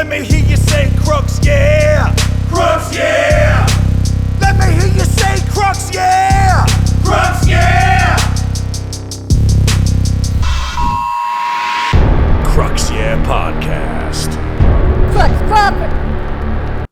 Let me hear you say Crux, yeah. Crux, yeah. Let me hear you say Crux, yeah. Crux, yeah. Crux, yeah podcast. Crux proper.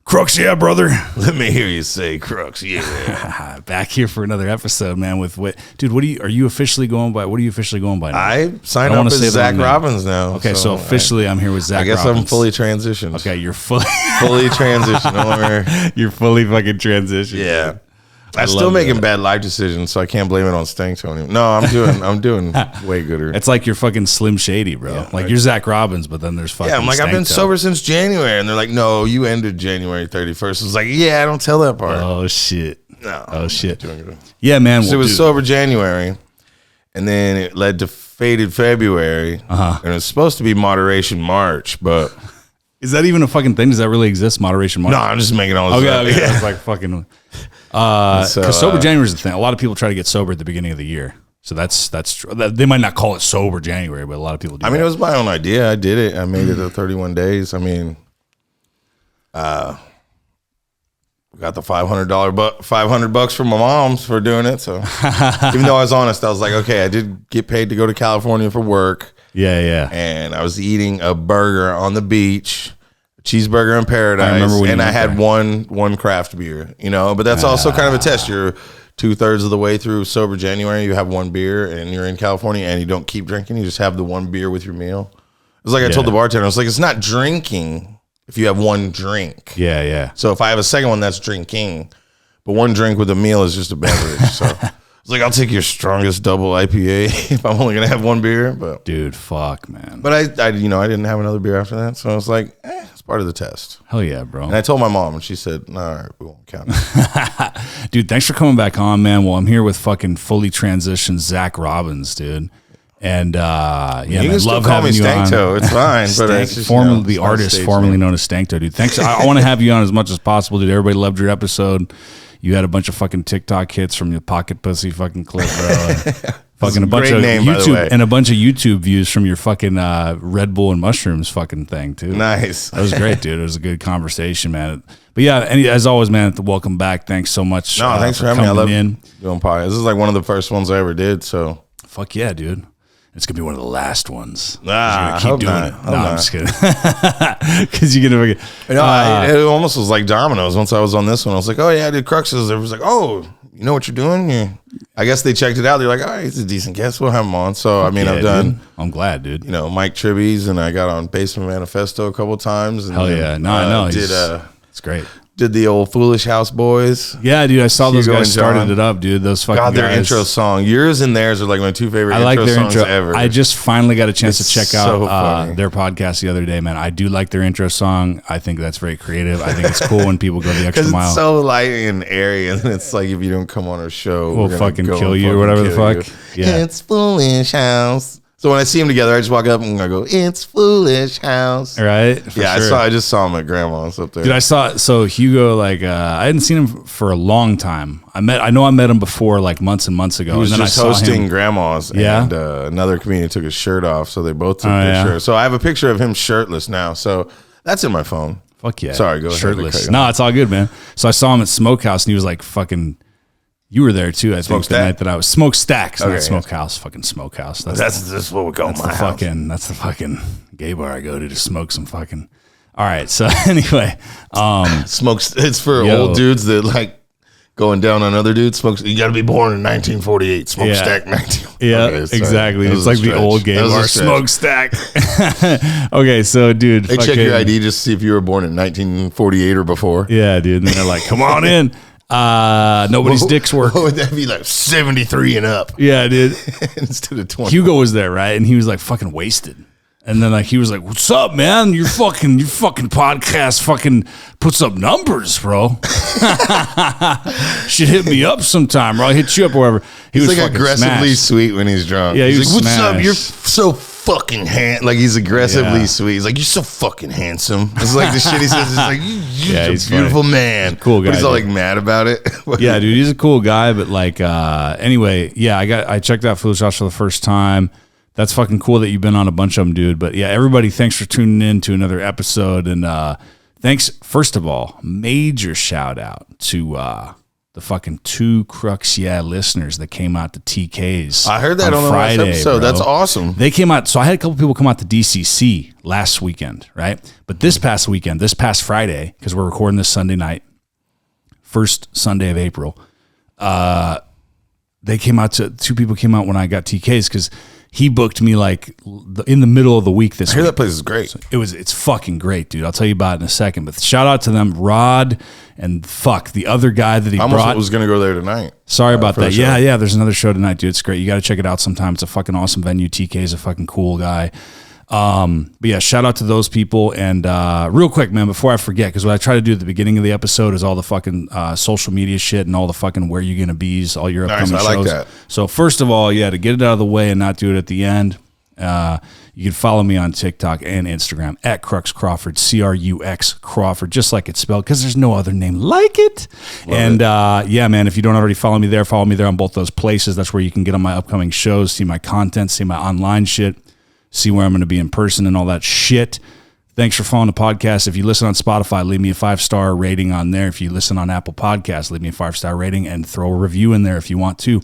Crux, yeah, brother. Let me hear you say Crux, yeah. Back here for another episode, man. With what, dude? What are you officially going by? What are you officially going by now? I signed up as Zach Robbins now. Okay, so officially, I'm here with Zach. I guess Robbins. I'm fully transitioned. Okay, you're fully transitioned. You're fully fucking transitioned. Yeah. I'm still making bad life decisions, so I can't blame it on Stank Tony. No, I'm doing way gooder. It's like you're fucking Slim Shady, bro. Yeah, like you're Zach Robbins, but then there's fucking. Yeah, I'm like, I've been sober since January, and they're like, no, you ended January 31st. I was like, yeah, I don't tell that part. Oh shit. No. Oh shit. Yeah, man. So it was sober January, and then it led to faded February, and it's supposed to be moderation March, but. Is that even a fucking thing? Does that really exist? Moderation March? No, I'm just making all this up. Okay. Yeah. It's like fucking. Because sober January is the thing. A lot of people try to get sober at the beginning of the year, so that's true. They might not call it sober January, but a lot of people do. I mean, it was my own idea. I did it. I made it to 31 days. I mean, got the $500 from my mom's for doing it. So even though I was honest, I was like, okay, I did get paid to go to California for work. Yeah. And I was eating a burger on the beach. Cheeseburger in paradise, I had one craft beer, but that's also kind of a test. You're 2/3 of the way through sober January, you have one beer, and you're in California, and you don't keep drinking. You just have the one beer with your meal. It was like I told the bartender, I was like, it's not drinking if you have one drink. Yeah. So if I have a second one, that's drinking, but one drink with a meal is just a beverage. So I was like, I'll take your strongest double IPA if I'm only gonna have one beer. But dude, fuck, man. But I didn't have another beer after that, so I was like, it's part of the test. Hell yeah, bro. And I told my mom, and she said, all right, we won't count it. Dude, thanks for coming back on, man. Well, I'm here with fucking fully transitioned Zach Robbins, dude. And yeah, you can still love call having me Stankto. It's fine. But it's just, formerly the artist, formerly known as Stankto, dude. Thanks. I want to have you on as much as possible, dude. Everybody loved your episode. You had a bunch of fucking TikTok hits from your pocket pussy fucking clip, bro. Fucking a bunch of YouTube and a bunch of YouTube views from your fucking Red Bull and mushrooms fucking thing too. Nice. That was great, dude. It was a good conversation, man. But yeah, and as always, man, welcome back. Thanks so much. No, thanks for having me. I love doing podcasts. This is like one of the first ones I ever did. So fuck yeah, dude. It's gonna be one of the last ones. Nah, keep doing it. No, I'm just kidding. Because you're gonna forget. It almost was like dominoes. Once I was on this one, I was like, oh yeah, I did Cruxes. Everyone's like, oh, you know what you're doing? Yeah. I guess they checked it out. They're like, all right, he's a decent guest. We'll have him on. So I mean, I've done. Dude. I'm glad, dude. Mike Tribbies, and I got on Basement Manifesto a couple times. And hell yeah, no, I know. It's great. Did the old Foolish House Boys. Yeah, dude, I saw those guys started it up, dude. Those fucking God, their guys. Intro song. Yours and theirs are like my two favorite intro songs ever. I just finally got a chance to check out their podcast the other day, man. I do like their intro song. I think that's very creative. I think it's cool when people go the extra mile. It's so light and airy, and it's like if you don't come on our show, we'll fucking kill you or whatever the fuck. Yeah. It's Foolish House. So when I see them together, I just walk up and I go, "It's Foolish House." Right? Yeah, sure. I just saw him at Grandma's up there. Dude, I saw so Hugo. Like, I hadn't seen him for a long time. I know I met him before, like months and months ago. He was and then just I saw hosting him. Grandma's, and another comedian took his shirt off, so they both took their shirt. So I have a picture of him shirtless now. So that's in my phone. Fuck yeah! Sorry, go ahead. Shirtless. No, it's all good, man. So I saw him at Smokehouse, and he was like fucking. You were there too. I think the night that I was Smokestacks, not Smokehouse. Fucking Smokehouse. That's what we call my house. That's the fucking gay bar I go to smoke some fucking. All right. So anyway, smokes. It's for old dudes that like going down on other dudes. Smokes. You got to be born in 1948. Smokestack 19. Yeah, exactly. It's like the old gay bar Smokestack. Okay, so dude, they check your ID just to see if you were born in 1948 or before. Yeah, dude. And they're like, "Come on in." Nobody's dicks work. What would that be, like 73 and up? Yeah, dude. Instead of 20. Hugo was there, right? And he was like fucking wasted. And then like he was like, "What's up, man? Your fucking podcast fucking puts up numbers, bro. Should hit me up sometime, bro. I'll hit you up or whatever." He's like aggressively sweet when he's drunk. Yeah, he's like, "What's up? You're so fucking handsome." Like he's aggressively sweet. He's like, "You're so fucking handsome." It's like the shit he says. It's like, "You're a beautiful man." Cool guy. But he's all like mad about it. Yeah, dude, he's a cool guy. But like, anyway, yeah, I checked out Foolish House for the first time. That's fucking cool that you've been on a bunch of them, dude. But yeah, everybody, thanks for tuning in to another episode. And thanks, first of all, major shout out to the fucking 2 Crux listeners that came out to TK's. I heard that on Friday, the last episode. Bro. That's awesome. They came out. So I had a couple people come out to DCC last weekend, right? But this past Friday, because we're recording this Sunday night, first Sunday of April, they came out to 2 people came out when I got TK's because he booked me like in the middle of the week this week. I hear that place is great. So it's fucking great, dude. I'll tell you about it in a second. But shout out to them, Rod and the other guy that he brought. I was going to go there tonight. Sorry about that. Yeah. There's another show tonight, dude. It's great. You got to check it out sometime. It's a fucking awesome venue. TK is a fucking cool guy. But yeah, shout out to those people. And real quick, man, before I forget, because what I try to do at the beginning of the episode is all the fucking social media shit and all the fucking where you gonna be's, all your upcoming shows. I like that. So first of all, to get it out of the way and not do it at the end, you can follow me on TikTok and Instagram at Crux Crawford, CRUX Crawford, just like it's spelled, because there's no other name like it. Yeah, man, if you don't already follow me there on both those places. That's where you can get on my upcoming shows, see my content, see my online shit, see where I'm going to be in person and all that shit. Thanks for following the podcast. If you listen on Spotify, leave me a 5-star rating on there. If you listen on Apple Podcasts, leave me a 5-star rating and throw a review in there if you want to.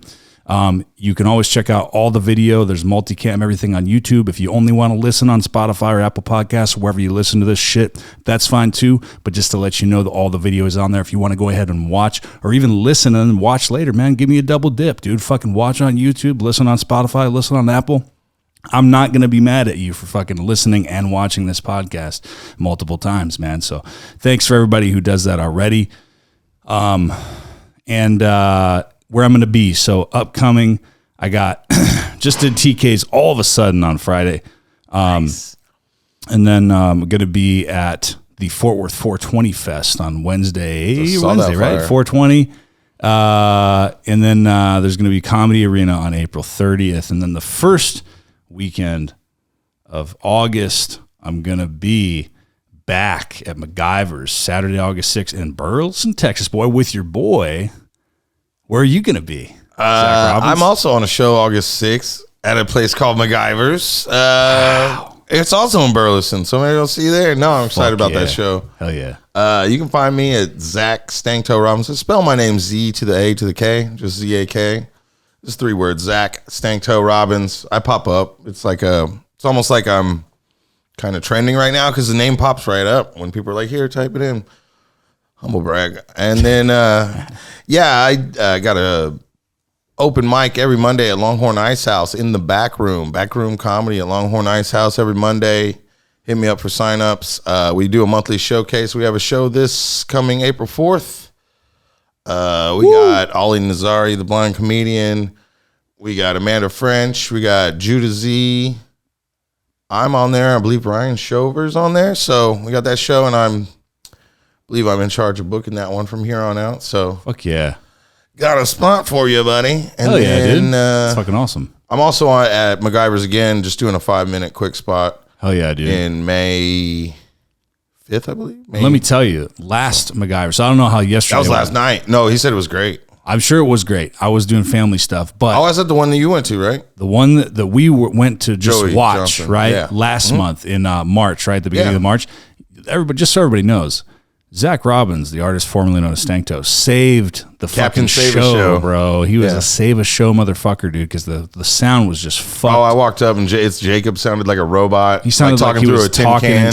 You can always check out all the video. There's multicam, everything on YouTube. If you only want to listen on Spotify or Apple Podcasts, wherever you listen to this shit, that's fine too. But just to let you know that all the video is on there. If you want to go ahead and watch or even listen and watch later, man, give me a double dip, dude. Fucking watch on YouTube, listen on Spotify, listen on Apple. I'm not going to be mad at you for fucking listening and watching this podcast multiple times, man. So thanks for everybody who does that already. And where I'm going to be. So upcoming, I got just did TK's all of a sudden on Friday. Nice. And then I'm going to be at the Fort Worth 420 Fest on Wednesday, right? 420. And then there's going to be Comedy Arena on April 30th. And then the first weekend of August, I'm going to be back at MacGyver's Saturday, August 6th in Burleson, Texas, boy, with your boy. Where are you going to be? I'm also on a show August 6th at a place called MacGyver's. Wow. It's also in Burleson, so maybe I'll see you there. No, I'm excited about that show. Hell yeah. You can find me at Zach Stanktoe Robinson. Spell my name Z to the A to the K, just Z-A-K. Just 3 words, Zach Stanktoe Robbins. I pop up. It's almost like I'm kind of trending right now because the name pops right up when people are like, here, type it in. Humble brag. And then, I got a open mic every Monday at Longhorn Ice House in the back room comedy at Longhorn Ice House every Monday. Hit me up for signups. We do a monthly showcase. We have a show this coming April 4th. We got Ollie Nazari, the blind comedian. We got Amanda French. We got Judah Z. I'm on there. I believe Ryan Shover's on there. So we got that show, and I believe I'm in charge of booking that one from here on out. So fuck yeah. Got a spot for you, buddy. And hell yeah, dude. That's fucking awesome. I'm also at MacGyver's again, just doing a 5-minute quick spot. Hell yeah, dude. In May 5th, I believe. Let me tell you, last MacGyver. So I don't know how yesterday. That was last night. No, he said it was great. I'm sure it was great. I was doing family stuff, but I said the one that you went to, right? The one that we went to just Joey watch, Johnson. Right? Yeah. Last month in March, right? The beginning of March. Just so everybody knows, Zach Robbins, the artist formerly known as Stanktoe, saved the fucking show, bro. He was a save a show motherfucker, dude, because the sound was just fucked. Oh, I walked up and Jacob sounded like a robot. He sounded like talking he through was a tin talking can.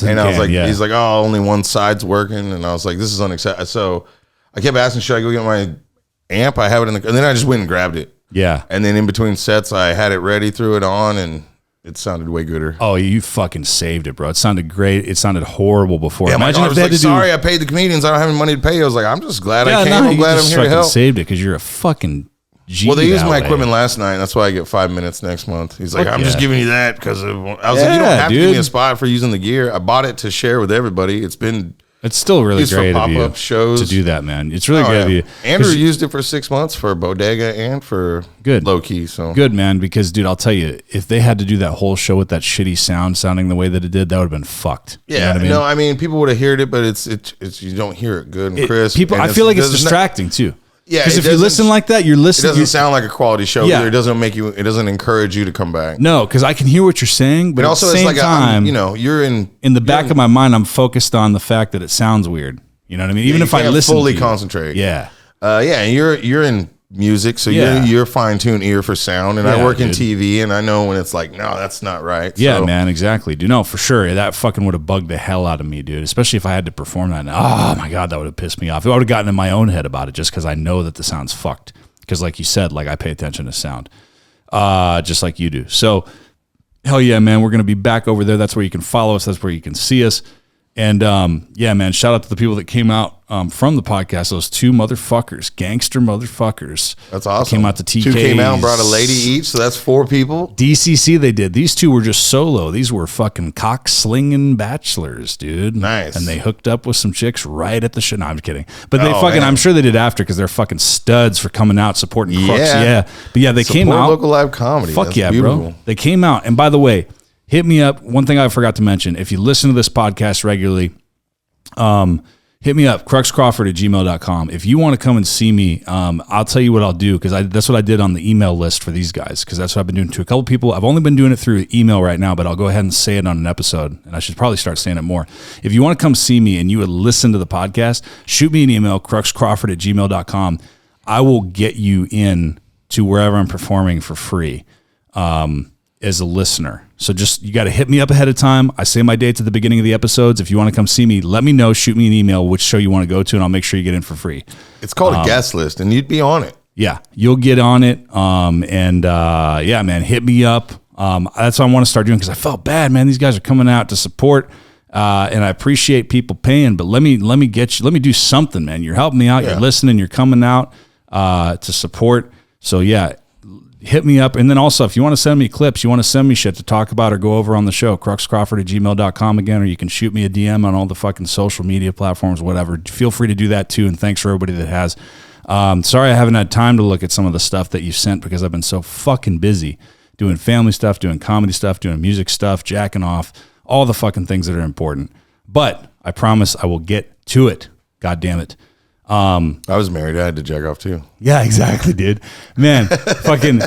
And I was like, he's like, oh, only one side's working. And I was like, this is unacceptable. So I kept asking, should I go get my amp? I have it and then I just went and grabbed it. Yeah. And then in between sets, I had it ready, threw it on, and it sounded way gooder. Oh, you fucking saved it, bro. It sounded great. It sounded horrible before. Yeah, imagine if they had to sorry, I paid the comedians. I don't have any money to pay. I was like, I'm just glad I came. I'm glad I'm here to help. Saved it because you're a fucking G. Well, they used my equipment last night. That's why I get 5 minutes next month. He's like, I'm just giving you that because I was like, you don't have to give me a spot for using the gear. I bought it to share with everybody. It's still really great of you shows. to do that, man. It's really great of you. Andrew used it for 6 months for Bodega and for Low Key. So good, man. Because, dude, I'll tell you, if they had to do that whole show with that shitty sound sounding the way that it did, that would have been fucked. Yeah, you know what I mean? People would have heard it, but it's you don't hear it good and crisp. I feel like it's distracting too. Yeah, because if you listen like that, you're listening. It doesn't sound like a quality show. Yeah. Either. It doesn't encourage you to come back. No, because I can hear what you're saying, but also at the same time, you're in the back of my mind, I'm focused on the fact that it sounds weird. You know what I mean? Even if I listen, fully concentrate. Yeah, and you're in music, so you're fine-tuned ear for sound, and I work in TV, and I know when it's like, no, that's not right. Yeah, man, exactly, dude. No, for sure, that fucking would have bugged the hell out of me, dude. Especially if I had to perform that. Oh my god, that would have pissed me off. I would have gotten in my own head about it just because I know that the sound's fucked. Because, like you said, like I pay attention to sound, just like you do. So, hell yeah, man, we're gonna be back over there. That's where you can follow us. That's where you can see us. And yeah, man, shout out to the people that came out from the podcast. Those two motherfuckers, gangster motherfuckers. That's awesome. Came out to TK. Two came out and brought a lady each, so that's 4 people. DCC they did. These two were just solo. These were fucking cock-slinging bachelors, dude. Nice. And they hooked up with some chicks right at the show. No, I'm kidding. But they fucking, man. I'm sure they did after because they're fucking studs for coming out supporting Crux. Yeah. But yeah, they came out. Local live comedy. Fuck that's yeah, beautiful. bro. They came out. And by the way, hit me up. One thing I forgot to mention, if you listen to this podcast regularly, hit me up, cruxcrawford@gmail.com. If you want to come and see me, I'll tell you what I'll do, because that's what I did on the email list for these guys, because that's what I've been doing to a couple people. I've only been doing it through email right now, but I'll go ahead and say it on an episode, and I should probably start saying it more. If you want to come see me and you would listen to the podcast, shoot me an email, cruxcrawford@gmail.com. I will get you in to wherever I'm performing for free as a listener. So just, you got to hit me up ahead of time. I say my dates at the beginning of the episodes. If you want to come see me, let me know, shoot me an email, which show you want to go to, and I'll make sure you get in for free. It's called a guest list, and you'd be on it. Yeah, you'll get on it. Yeah, man, hit me up. That's what I want to start doing, because I felt bad, man. These guys are coming out to support, and I appreciate people paying, but let me do something, man. You're helping me out. Yeah. You're listening. You're coming out to support. So yeah, hit me up. And then also, if you want to send me clips, you want to send me shit to talk about or go over on the show, cruxcrawford@gmail.com again, or you can shoot me a DM on all the fucking social media platforms, whatever. Feel free to do that too. And thanks for everybody that has. Sorry I haven't had time to look at some of the stuff that you sent, because I've been so fucking busy doing family stuff, doing comedy stuff, doing music stuff, jacking off, all the fucking things that are important. But I promise I will get to it. God damn it. I was married. I had to jack off too. Yeah, exactly, dude. Man, fucking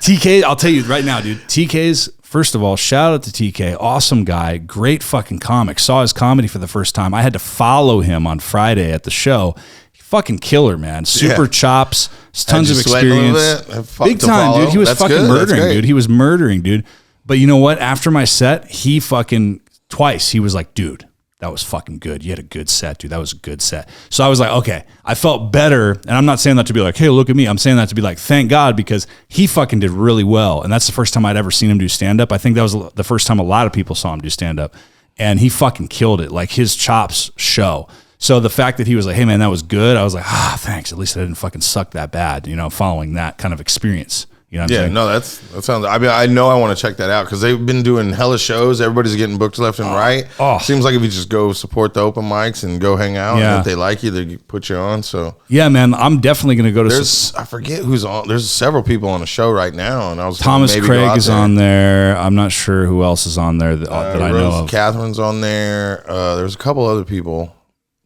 TK, I'll tell you right now, dude. TK's, first of all, shout out to TK. Awesome guy. Great fucking comic. Saw his comedy for the first time. I had to follow him on Friday at the show. Fucking killer, man. Super chops. Tons of experience. Big time, dude. He was fucking murdering, dude. He was murdering, dude. But you know what? After my set, he fucking twice, he was like, dude, that was fucking good. You had a good set, dude. That was a good set. So I was like, okay, I felt better. And I'm not saying that to be like, hey, look at me. I'm saying that to be like, thank God, because he fucking did really well. And that's the first time I'd ever seen him do stand-up. I think that was the first time a lot of people saw him do stand-up. And he fucking killed it. Like, his chops show. So the fact that he was like, hey, man, that was good. I was like, thanks. At least I didn't fucking suck that bad, following that kind of experience. You know what I'm saying? No, that sounds. I mean, I know I want to check that out, because they've been doing hella shows. Everybody's getting booked left and right. Seems like if you just go support the open mics and go hang out, and if they like you, they put you on. So yeah, man, I'm definitely going to go to. I forget who's on. There's several people on the show right now, and I was Thomas Craig is on there. I'm not sure who else is on there that I know of. Catherine's on there. There's a couple other people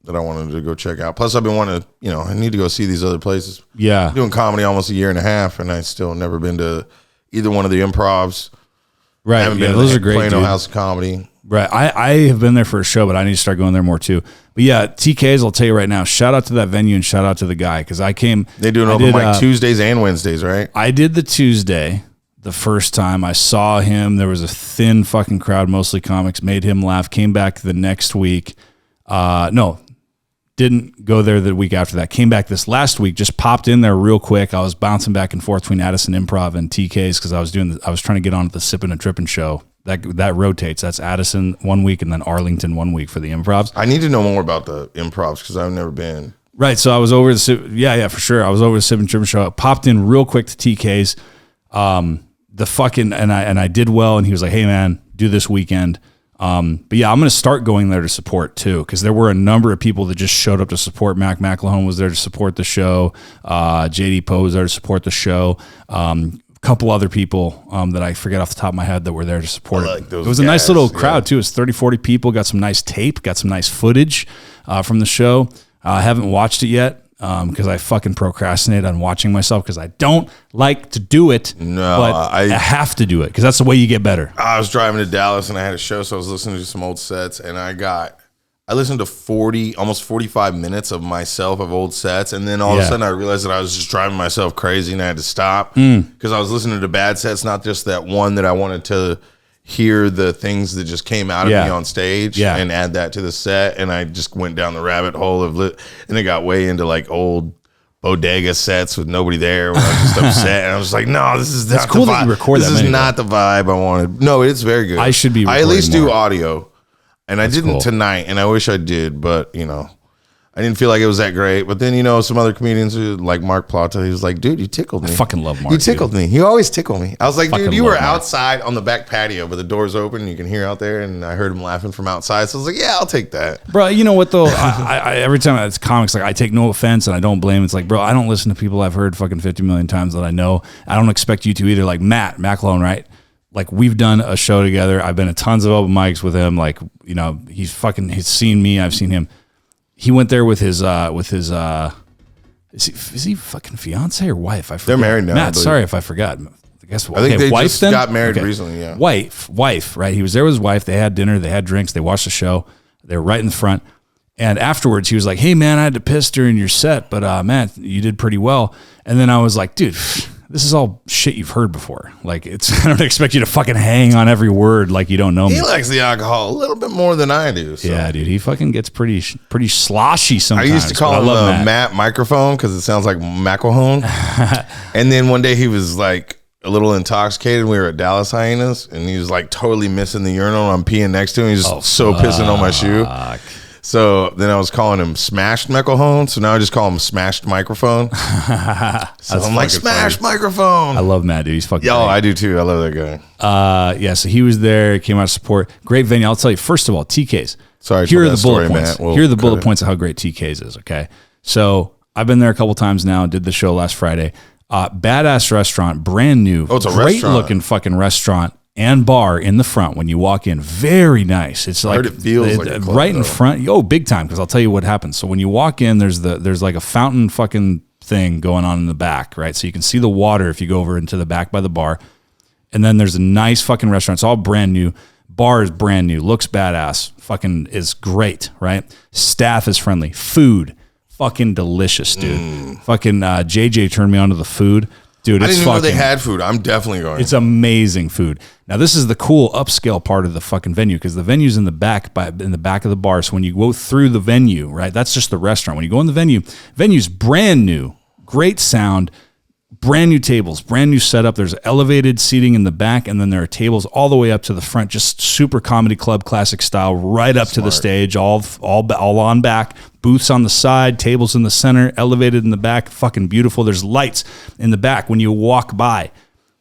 that I wanted to go check out. Plus, I've been wanting to, I need to go see these other places. Yeah. I'm doing comedy almost a year and a half, and I still never been to either one of the improvs. Right. I haven't been those are great, Plano House of Comedy. Right. I have been there for a show, but I need to start going there more too. But yeah, TK's, I'll tell you right now, shout out to that venue and shout out to the guy, because I came. They do an open mic Tuesdays and Wednesdays, right? I did the Tuesday the first time. I saw him. There was a thin fucking crowd, mostly comics, made him laugh, came back the next week. Didn't go there the week after that. Came back this last week, just popped in there real quick. I was bouncing back and forth between Addison Improv and TK's, because I was trying to get on at the Sippin' and Trippin' show. That rotates. That's Addison one week and then Arlington one week for the improvs. I need to know more about the improvs, because I've never been. Right. So I was over for sure. I was over the Sippin' and Trippin' show. I popped in real quick to TK's. And I did well, and he was like, hey man, do this weekend. But yeah, I'm going to start going there to support too, because there were a number of people that just showed up to support. Mac McElhone was there to support the show. JD Poe was there to support the show. A couple other people that I forget off the top of my head that were there to support it. It was a nice little crowd too. It was 30, 40 people. Got some nice tape, got some nice footage from the show. I haven't watched it yet. because I fucking procrastinate on watching myself because I don't like to do it. No, but I have to do it because that's the way you get better. I was driving to Dallas and I had a show, so I was listening to some old sets, and I listened to almost 45 minutes of myself of old sets, and then all of a sudden I realized that I was just driving myself crazy and I had to stop because I was listening to bad sets, not just that one that I wanted to hear the things that just came out of me on stage and add that to the set, and I just went down the rabbit hole of and it got way into like old bodega sets with nobody there when I was just upset, and I was like, no, this is not cool the vibe. That you record this that is not the vibe I wanted. No, it's very good. I should be I at least more. do audio. And I didn't tonight, and I wish I did, but, I didn't feel like it was that great. But then, some other comedians like Mark Plata, he was like, dude, you tickled me. I fucking love Mark. You tickled me. You always tickle me. I was like, dude, you were Mark. outside on the back patio, but the door's open, and you can hear out there, and I heard him laughing from outside. So I was like, yeah, I'll take that. Bro, you know what, though? I every time it's comics, like, I take no offense, and I don't blame. It's like, bro, I don't listen to people I've heard fucking 50 million times that I know. I don't expect you to either. Like Matt Macalone, right? Like, we've done a show together. I've been to tons of open mics with him. Like, he's seen me. I've seen him. He went there with his is he fucking fiance or wife? I forget. They're married now. Matt, sorry if I forgot. I guess I think they wife just then? got married recently, yeah. Wife, right? He was there with his wife. They had dinner. They had drinks. They watched the show. They were right in the front. And afterwards, he was like, hey, man, I had to piss during your set, but, man, you did pretty well. And then I was like, dude, this is all shit you've heard before. Like, I don't expect you to fucking hang on every word like you don't know me. He likes the alcohol a little bit more than I do. So. Yeah, dude, he fucking gets pretty sloshy sometimes. I used to call him Matt Microphone because it sounds like McElhone. And then one day he was like a little intoxicated. We were at Dallas Hyenas, and he was like totally missing the urinal. I'm peeing next to him. He's just so pissing on my shoe. So then I was calling him Smashed Microphone. So now I just call him Smashed Microphone. So I'm like, Smashed Microphone. I love Matt, dude. He's fucking Yo, great. I do too. I love that guy. Yeah, so he was there, came out to support. Great venue. I'll tell you, first of all, TK's. Sorry, here are the bullet story, points. Matt. Here are the bullet points of how great TK's is, okay? So I've been there a couple times now, did the show last Friday. Badass restaurant, brand new. Oh, it's a great restaurant. looking fucking restaurant and bar in the front when you walk in. Very nice. It's like it feels like a club, right in though. front. Oh, big time, because I'll tell you what happens. So when you walk in, there's like a fountain fucking thing going on in the back, right? So you can see the water if you go over into the back by the bar. And then there's a nice fucking restaurant. It's all brand new. Bar is brand new. Looks badass. Fucking is great, right? Staff is friendly. Food, fucking delicious, dude. Fucking JJ turned me on to the food. Dude, I it's didn't even know fucking, they had food. I'm definitely going. it's amazing food. Now, this is the cool upscale part of the fucking venue because the venue's in the back of the bar. So when you go through the venue, right, that's just the restaurant. When you go in the venue's brand new, great sound, brand new tables, brand new setup. There's elevated seating in the back, and then there are tables all the way up to the front, just super comedy club classic style, right up to the stage, all on back. Booths on the side, tables in the center, elevated in the back, fucking beautiful. There's lights in the back when you walk by.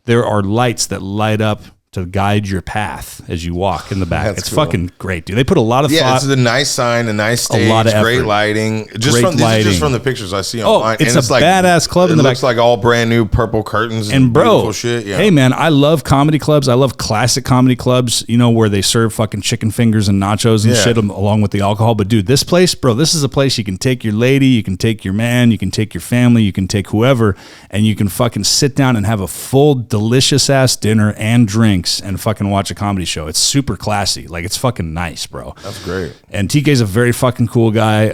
There are lights that light up to guide your path as you walk in the back. It's cool. Fucking great, dude. They put a lot of thought. Yeah, it's a nice sign, a nice stage, a lot of great effort. lighting. These are just from the pictures I see online. It's and a badass club in the back. It looks like all brand new purple curtains and bro, beautiful shit. Yeah. Hey man, I love comedy clubs. I love classic comedy clubs, where they serve fucking chicken fingers and nachos and shit along with the alcohol. But dude, this place, bro, this is a place you can take your lady, you can take your man, you can take your family, you can take whoever, and you can fucking sit down and have a full delicious ass dinner and drinks and fucking watch a comedy show. It's super classy. Like, it's fucking nice, bro. That's great. And TK's a very fucking cool guy.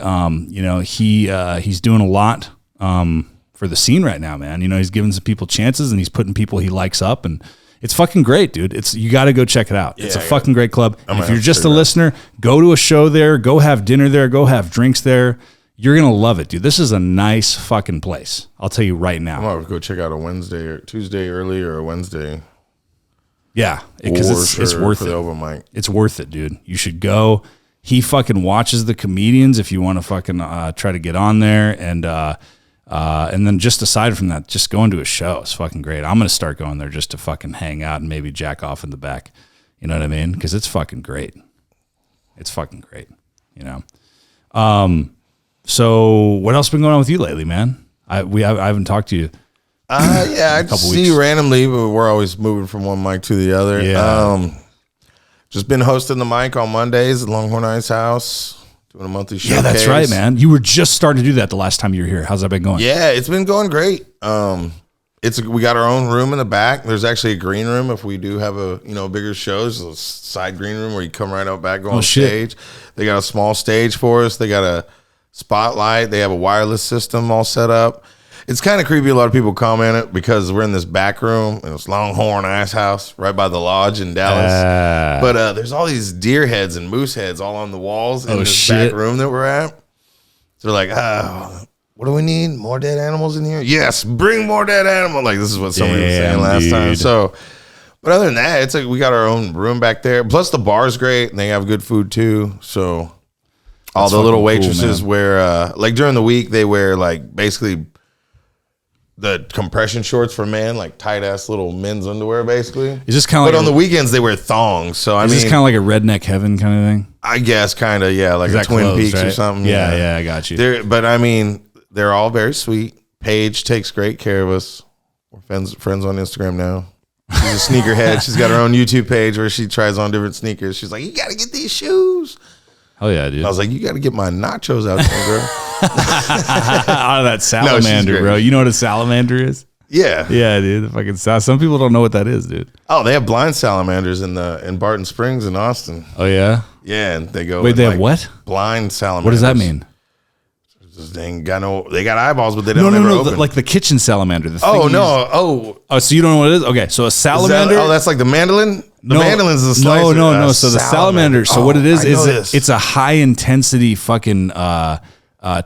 He's doing a lot for the scene right now, man. He's giving some people chances and he's putting people he likes up, and it's fucking great, dude. You got to go check it out. It's a fucking great club. And if you're just a listener, go to a show there, go have dinner there, go have drinks there. You're going to love it, dude. This is a nice fucking place. I'll tell you right now. I'm going to go check out a Wednesday or Tuesday early or a Wednesday. Yeah, because it's worth it. Open mic. It's worth it, dude. You should go. He fucking watches the comedians if you want to fucking try to get on there, and then just aside from that, just going to a show is fucking great. I'm gonna start going there just to fucking hang out and maybe jack off in the back. You know what I mean? Because it's fucking great. It's fucking great. So what else been going on with you lately, man? I haven't talked to you. I see you randomly, but we're always moving from one mic to the other. Yeah. Just been hosting the mic on Mondays at Longhorn Ice House. doing a monthly showcase. Yeah, that's right, man. You were just starting to do that the last time you were here. How's that been going? Yeah, it's been going great. We got our own room in the back. There's actually a green room if we do have a bigger shows. A side green room where you come right out back, go on stage. They got a small stage for us. They got a spotlight. They have a wireless system all set up. It's kind of creepy. A lot of people comment it because we're in this back room in this Longhorn Ice House right by the lodge in Dallas. But there's all these deer heads and moose heads all on the walls in this back room that we're at. So they're like, what do we need? More dead animals in here? Yes, bring more dead animals. Like, this is what somebody was saying last time. So, but other than that, it's like we got our own room back there. Plus, the bar's great, and they have good food too. So, all the little waitresses wear, like during the week, they wear like basically the compression shorts for men, like tight ass little men's underwear, basically. Is this kind of? But on the weekends, they wear thongs. So is this kind of like a redneck heaven kind of thing? I guess kind of, yeah, like a Twin Peaks or something. Yeah, I got you. But I mean. They're all very sweet. Paige takes great care of us. We're friends on Instagram now. She's a sneakerhead. She's got her own YouTube page where she tries on different sneakers. She's like, you got to get these shoes. Hell yeah, dude. I was like, you got to get my nachos out there, girl. Out of that salamander, bro. You know what a salamander is? Yeah. Yeah, dude. The fucking some people don't know what that is, dude. Oh, they have blind salamanders in Barton Springs in Austin. Oh, yeah? Yeah, and they go. Wait, they have what? Blind salamanders. What does that mean? They got eyeballs, but they don't never open. Like the kitchen salamander. The so you don't know what it is? Okay, so a salamander. That's like the mandolin. The mandolin's the slicer. No. So the salamander. So what it is it's a high intensity fucking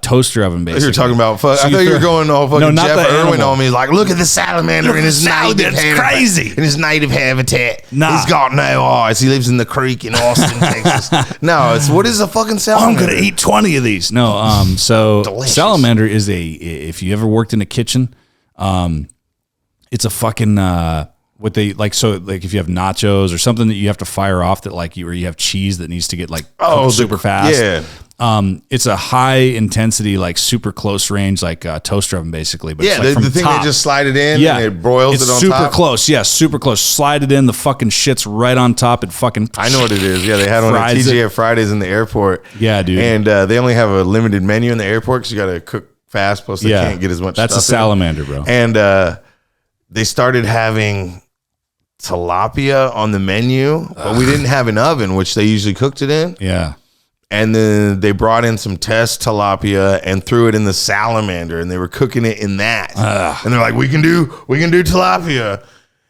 toaster oven. Basically, you're talking about. I thought you were going all fucking Jeff Irwin on me. Like, look at the salamander in his native crazy in his native habitat. Nah. He's got no eyes. He lives in the creek in Austin, Texas. No, it's what is a fucking salamander? I'm gonna eat 20 of these. No, so delicious. Salamander is if you ever worked in a kitchen, it's a fucking what they like. So like if you have nachos or something that you have to fire off that like or you have cheese that needs to get like cooked super fast. Yeah. It's a high intensity, like super close range, like toaster oven, basically. But yeah, it's like the thing they just slide it in, and it broils it on super top. Super close, yeah, super close. Slide it in, the fucking shit's right on top. It fucking. I know what it is. Yeah, they had one at TGI Fridays in the airport. Yeah, dude. And they only have a limited menu in the airport because you got to cook fast. Plus, they can't get as much. That's stuff a salamander, bro. And they started having tilapia on the menu, but we didn't have an oven, which they usually cooked it in. Yeah. And then they brought in some test tilapia and threw it in the salamander, and they were cooking it in that. And they're like, "We can do tilapia."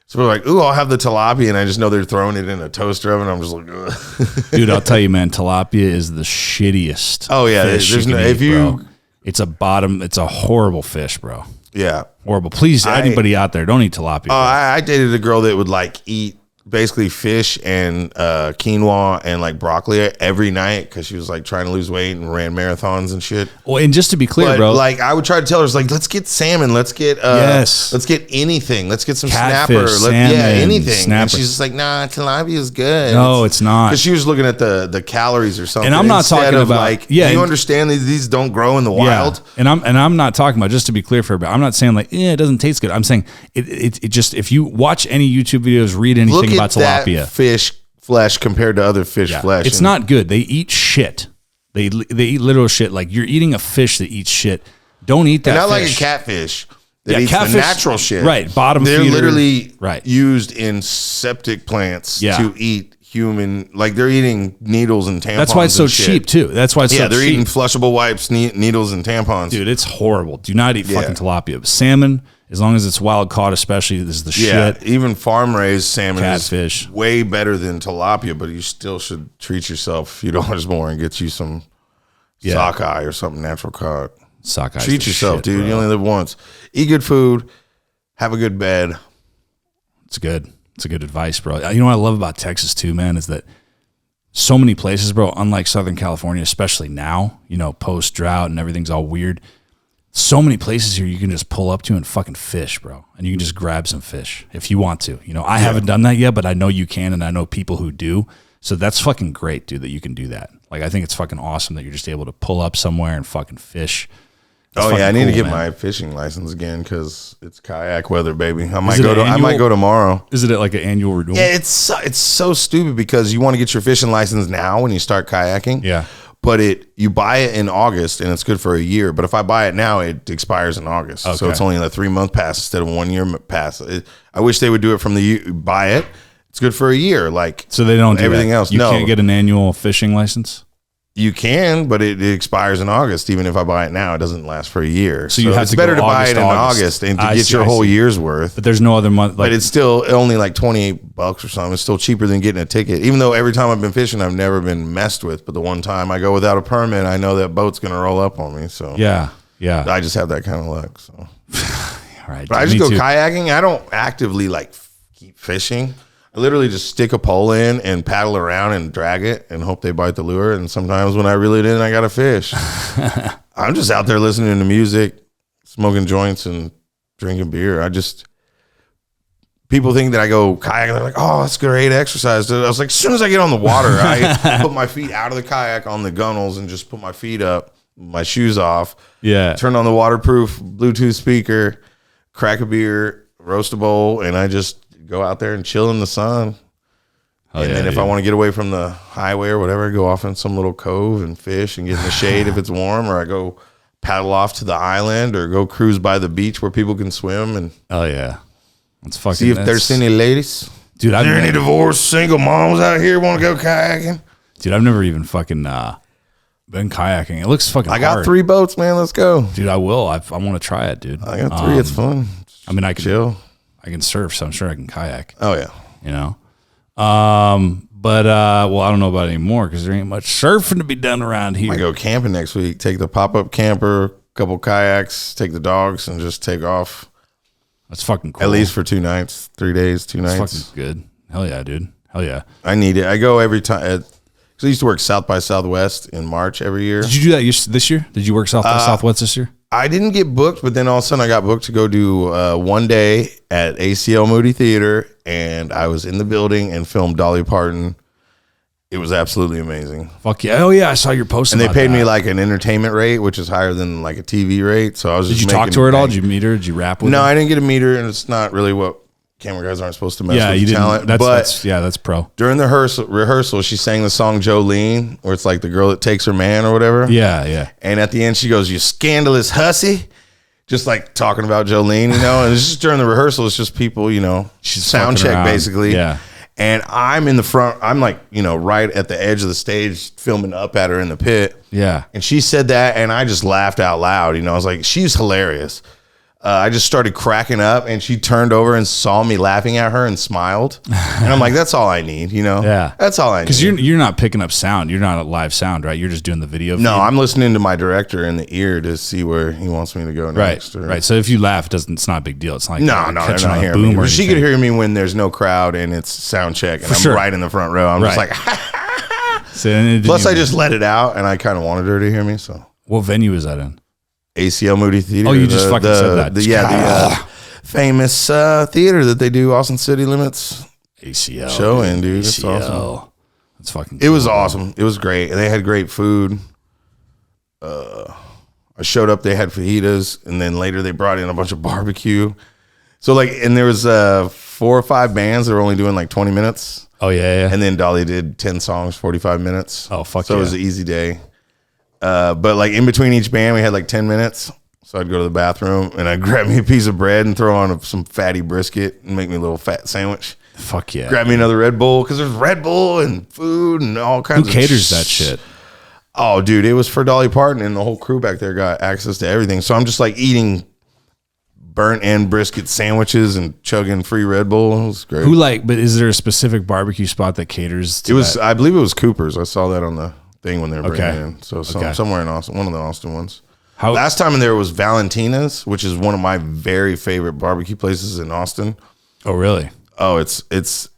So we're like, "Ooh, I'll have the tilapia," and I just know they're throwing it in a toaster oven. I'm just like, ugh. Dude, I'll tell you, man, tilapia is the shittiest. Oh yeah, there's no if you. Bro. It's a horrible fish, bro. Yeah, horrible. Please, anybody out there, don't eat tilapia. I dated a girl that would like eat basically fish and quinoa and like broccoli every night because she was like trying to lose weight and ran marathons and shit. Well, and just to be clear, bro, like I would try to tell her, like, let's get salmon, let's get let's get anything, let's get some catfish, snapper, anything. Snapper. And she's just like, nah, tilapia is good. No, it's not, because she was looking at the calories or something. And I'm not talking about like, do you understand these don't grow in the wild? And I'm not talking about, just to be clear for everybody, I'm not saying like it doesn't taste good. I'm saying it just, if you watch any YouTube videos, read anything about tilapia. Fish flesh compared to other fish flesh. It's not good. They eat shit. They eat literal shit. Like you're eating a fish that eats shit. Don't eat that. And not fish. like a catfish that eats the natural shit. Right. Bottom They're feeder. Literally right. used in septic plants to eat human. Like they're eating needles and tampons. That's why it's so cheap too. That's why it's so cheap. They're eating flushable wipes, needles and tampons. Dude, it's horrible. Do not eat fucking tilapia. Salmon, as long as it's wild caught, especially, this is the shit. Even farm raised salmon catfish is way better than tilapia, but you still should treat yourself $2 more and get you some sockeye or something natural caught. Sockeye. Treat yourself, shit, dude. bro. You only live once. Eat good food. Have a good bed. It's good. It's a good advice, bro. You know what I love about Texas too, man, is that so many places, bro, unlike Southern California, especially now, post drought and everything's all weird. So many places here you can just pull up to and fucking fish, bro. And you can just grab some fish if you want to. I haven't done that yet, but I know you can, and I know people who do. So that's fucking great, dude, that you can do that. Like, I think it's fucking awesome that you're just able to pull up somewhere and fucking fish. I need to get my fishing license again because it's kayak weather, baby. I might go tomorrow. Is it like an annual renewal? Yeah, it's so stupid because you want to get your fishing license now when you start kayaking. Yeah. but you buy it in August and it's good for a year. But if I buy it now, it expires in August. Okay. So it's only a 3-month pass instead of 1 year pass. I wish they would do it from buy it. It's good for a year. Like, so they don't do everything else. You can't get an annual fishing license. You can, but it expires in August. Even if I buy it now, it doesn't last for a year. So you have it's to better to buy it in August and to get your whole year's worth. But there's no other month. But it's still only like $28 or something. It's still cheaper than getting a ticket. Even though every time I've been fishing, I've never been messed with. But the one time I go without a permit, I know that boat's going to roll up on me. So yeah. I just have that kind of luck. So all right, but I just go kayaking. I don't actively like keep fishing. I literally just stick a pole in and paddle around and drag it and hope they bite the lure. And sometimes when I reel it in, I got a fish. I'm just out there listening to music, smoking joints and drinking beer. People think that I go kayaking. They're like, oh, that's great exercise. I was like, as soon as I get on the water, I put my feet out of the kayak on the gunnels and just put my feet up, my shoes off. Yeah. Turn on the waterproof Bluetooth speaker, crack a beer, roast a bowl, and I just go out there and chill in the sun. Then if I want to get away from the highway or whatever, I go off in some little cove and fish and get in the shade if it's warm, or I go paddle off to the island or go cruise by the beach where people can swim and it's fucking see if there's any ladies. Dude, are there any divorced single moms out here want to go kayaking? Dude, I've never even fucking been kayaking. It looks fucking hard. I got 3 boats, man. Let's go. Dude, I will. I want to try it, dude. I got 3. It's fun. I mean, I can chill. I can surf, so I'm sure I can kayak. Oh yeah, you know. But well, I don't know about it anymore because there ain't much surfing to be done around here. I go camping next week. Take the pop-up camper, couple kayaks, take the dogs, and just take off. That's fucking cool. At least for 2 nights, 3 days, 2 nights. That's fucking good. Hell yeah, dude. Hell yeah. I need it. I go every time. Because I used to work South by Southwest in March every year. Did you do that this year? Did you work South by Southwest this year? I didn't get booked, but then all of a sudden I got booked to go do 1 day at ACL Moody Theater, and I was in the building and filmed Dolly Parton. It was absolutely amazing. Fuck yeah. Oh yeah, I saw your post. And they paid me like an entertainment rate, which is higher than like a TV rate. So I was just Did you talk to her at all? Did you meet her? Did you rap with her? No, I didn't get to meet her, and it's not really what camera guys aren't supposed to mess with. You didn't. Talent. That's pro. During the rehearsal, she sang the song Jolene, where it's like the girl that takes her man or whatever. Yeah, yeah. And at the end, she goes, "You scandalous hussy." Just like talking about Jolene, you know, and it's just during the rehearsal, it's just people, you know, she's sound check around. Basically. Yeah. And I'm in the front, I'm like, you know, right at the edge of the stage filming up at her in the pit. Yeah. And she said that, and I just laughed out loud. You know, I was like, she's hilarious. I just started cracking up, and she turned over and saw me laughing at her and smiled. And I'm like, that's all I need, you know? Yeah. That's all I need. Because you're not picking up sound. You're not a live sound, right? You're just doing the video feed. No, I'm listening to my director in the ear to see where he wants me to go next. Right. So if you laugh, it's not a big deal. It's like no, they're not hearing me. She could hear me when there's no crowd and it's sound check, and I'm right in the front row. I'm just like, Plus, I just let it out, and I kind of wanted her to hear me. So, what venue is that in? ACL Moody Theater. Oh, you just fucking said that. The famous theater that they do Austin City Limits ACL show in, dude. It's awesome. That's fucking cool. It was awesome. It was great. And they had great food. I showed up, they had fajitas, and then later they brought in a bunch of barbecue. So like, and there was 4 or 5 bands that were only doing like 20 minutes. Oh yeah. And then Dolly did 10 songs, 45 minutes. Oh fuck. So it was an easy day. But like in between each band, we had like 10 minutes. So I'd go to the bathroom and I'd grab me a piece of bread and throw on some fatty brisket and make me a little fat sandwich. Fuck yeah. Grab me another Red Bull, because there's Red Bull and food and all kinds of. Who caters that shit? Oh, dude, it was for Dolly Parton, and the whole crew back there got access to everything. So I'm just like eating burnt end brisket sandwiches and chugging free Red Bull. It was great. But is there a specific barbecue spot that caters to that? I believe it was Cooper's. I saw that on the thing when they were bringing it in. So somewhere in Austin, one of the Austin ones. Last time in there was Valentina's, which is one of my very favorite barbecue places in Austin. Oh, really? Oh, it's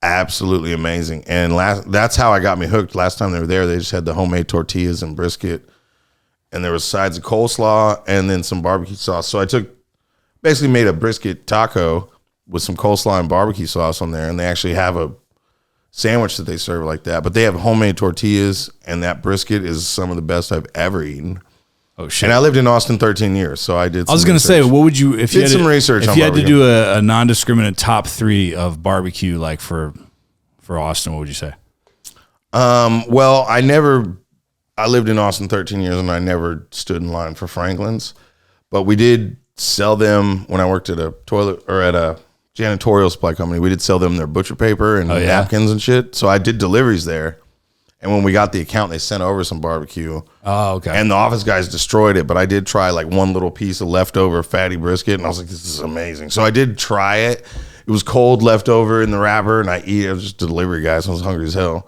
absolutely amazing. And that's how I got me hooked. Last time they were there, they just had the homemade tortillas and brisket, and there was sides of coleslaw and then some barbecue sauce. So I basically made a brisket taco with some coleslaw and barbecue sauce on there, and they actually have a sandwich that they serve like that. But they have homemade tortillas, and that brisket is some of the best I've ever eaten. Oh shit! And I lived in Austin 13 years, so I did. I was going to say, what would you if you did some research? If you had to do a non-discriminate top 3 of barbecue, like for Austin, what would you say? Well, I never I lived in Austin 13 years and I never stood in line for Franklin's, but we did sell them when I worked at a toilet or at a janitorial supply company. We did sell them their butcher paper and napkins and shit. So I did deliveries there. And when we got the account, they sent over some barbecue. Oh, okay. And the office guys destroyed it, but I did try like one little piece of leftover fatty brisket, and I was like, this is amazing. So I did try it. It was cold, leftover in the wrapper, and I eat it. I was just a delivery guy, so I was hungry as hell.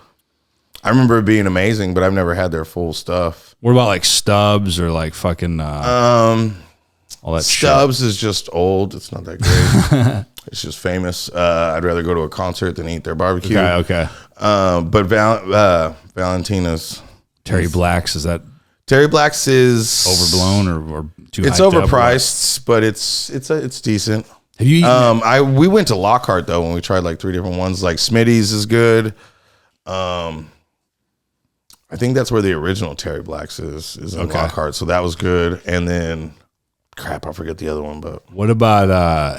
I remember it being amazing, but I've never had their full stuff. What about like Stubbs or like fucking all that Stubbs shit? is just old. It's not that great. It's just famous. I'd rather go to a concert than eat their barbecue. Okay. But Valentina's. Terry Black's, is that Terry Black's is overblown or too? It's overpriced, but it's decent. Have you eaten we went to Lockhart though when we tried like 3 different ones. Like Smitty's is good. I think that's where the original Terry Black's is in Lockhart. So that was good. And then crap, I forget the other one, but what about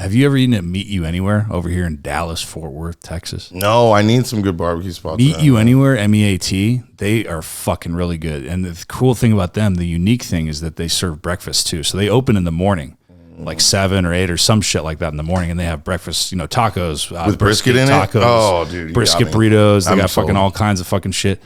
have you ever eaten at Meet You Anywhere over here in Dallas, Fort Worth, Texas? No, I need some good barbecue spots. Meet You Anywhere, MEAT, they are fucking really good. And the cool thing about them, the unique thing is that they serve breakfast too. So they open in the morning, like 7 or 8 or some shit like that in the morning, and they have breakfast, tacos with brisket in tacos, it. Oh, dude, brisket burritos. They got fucking all kinds of fucking shit.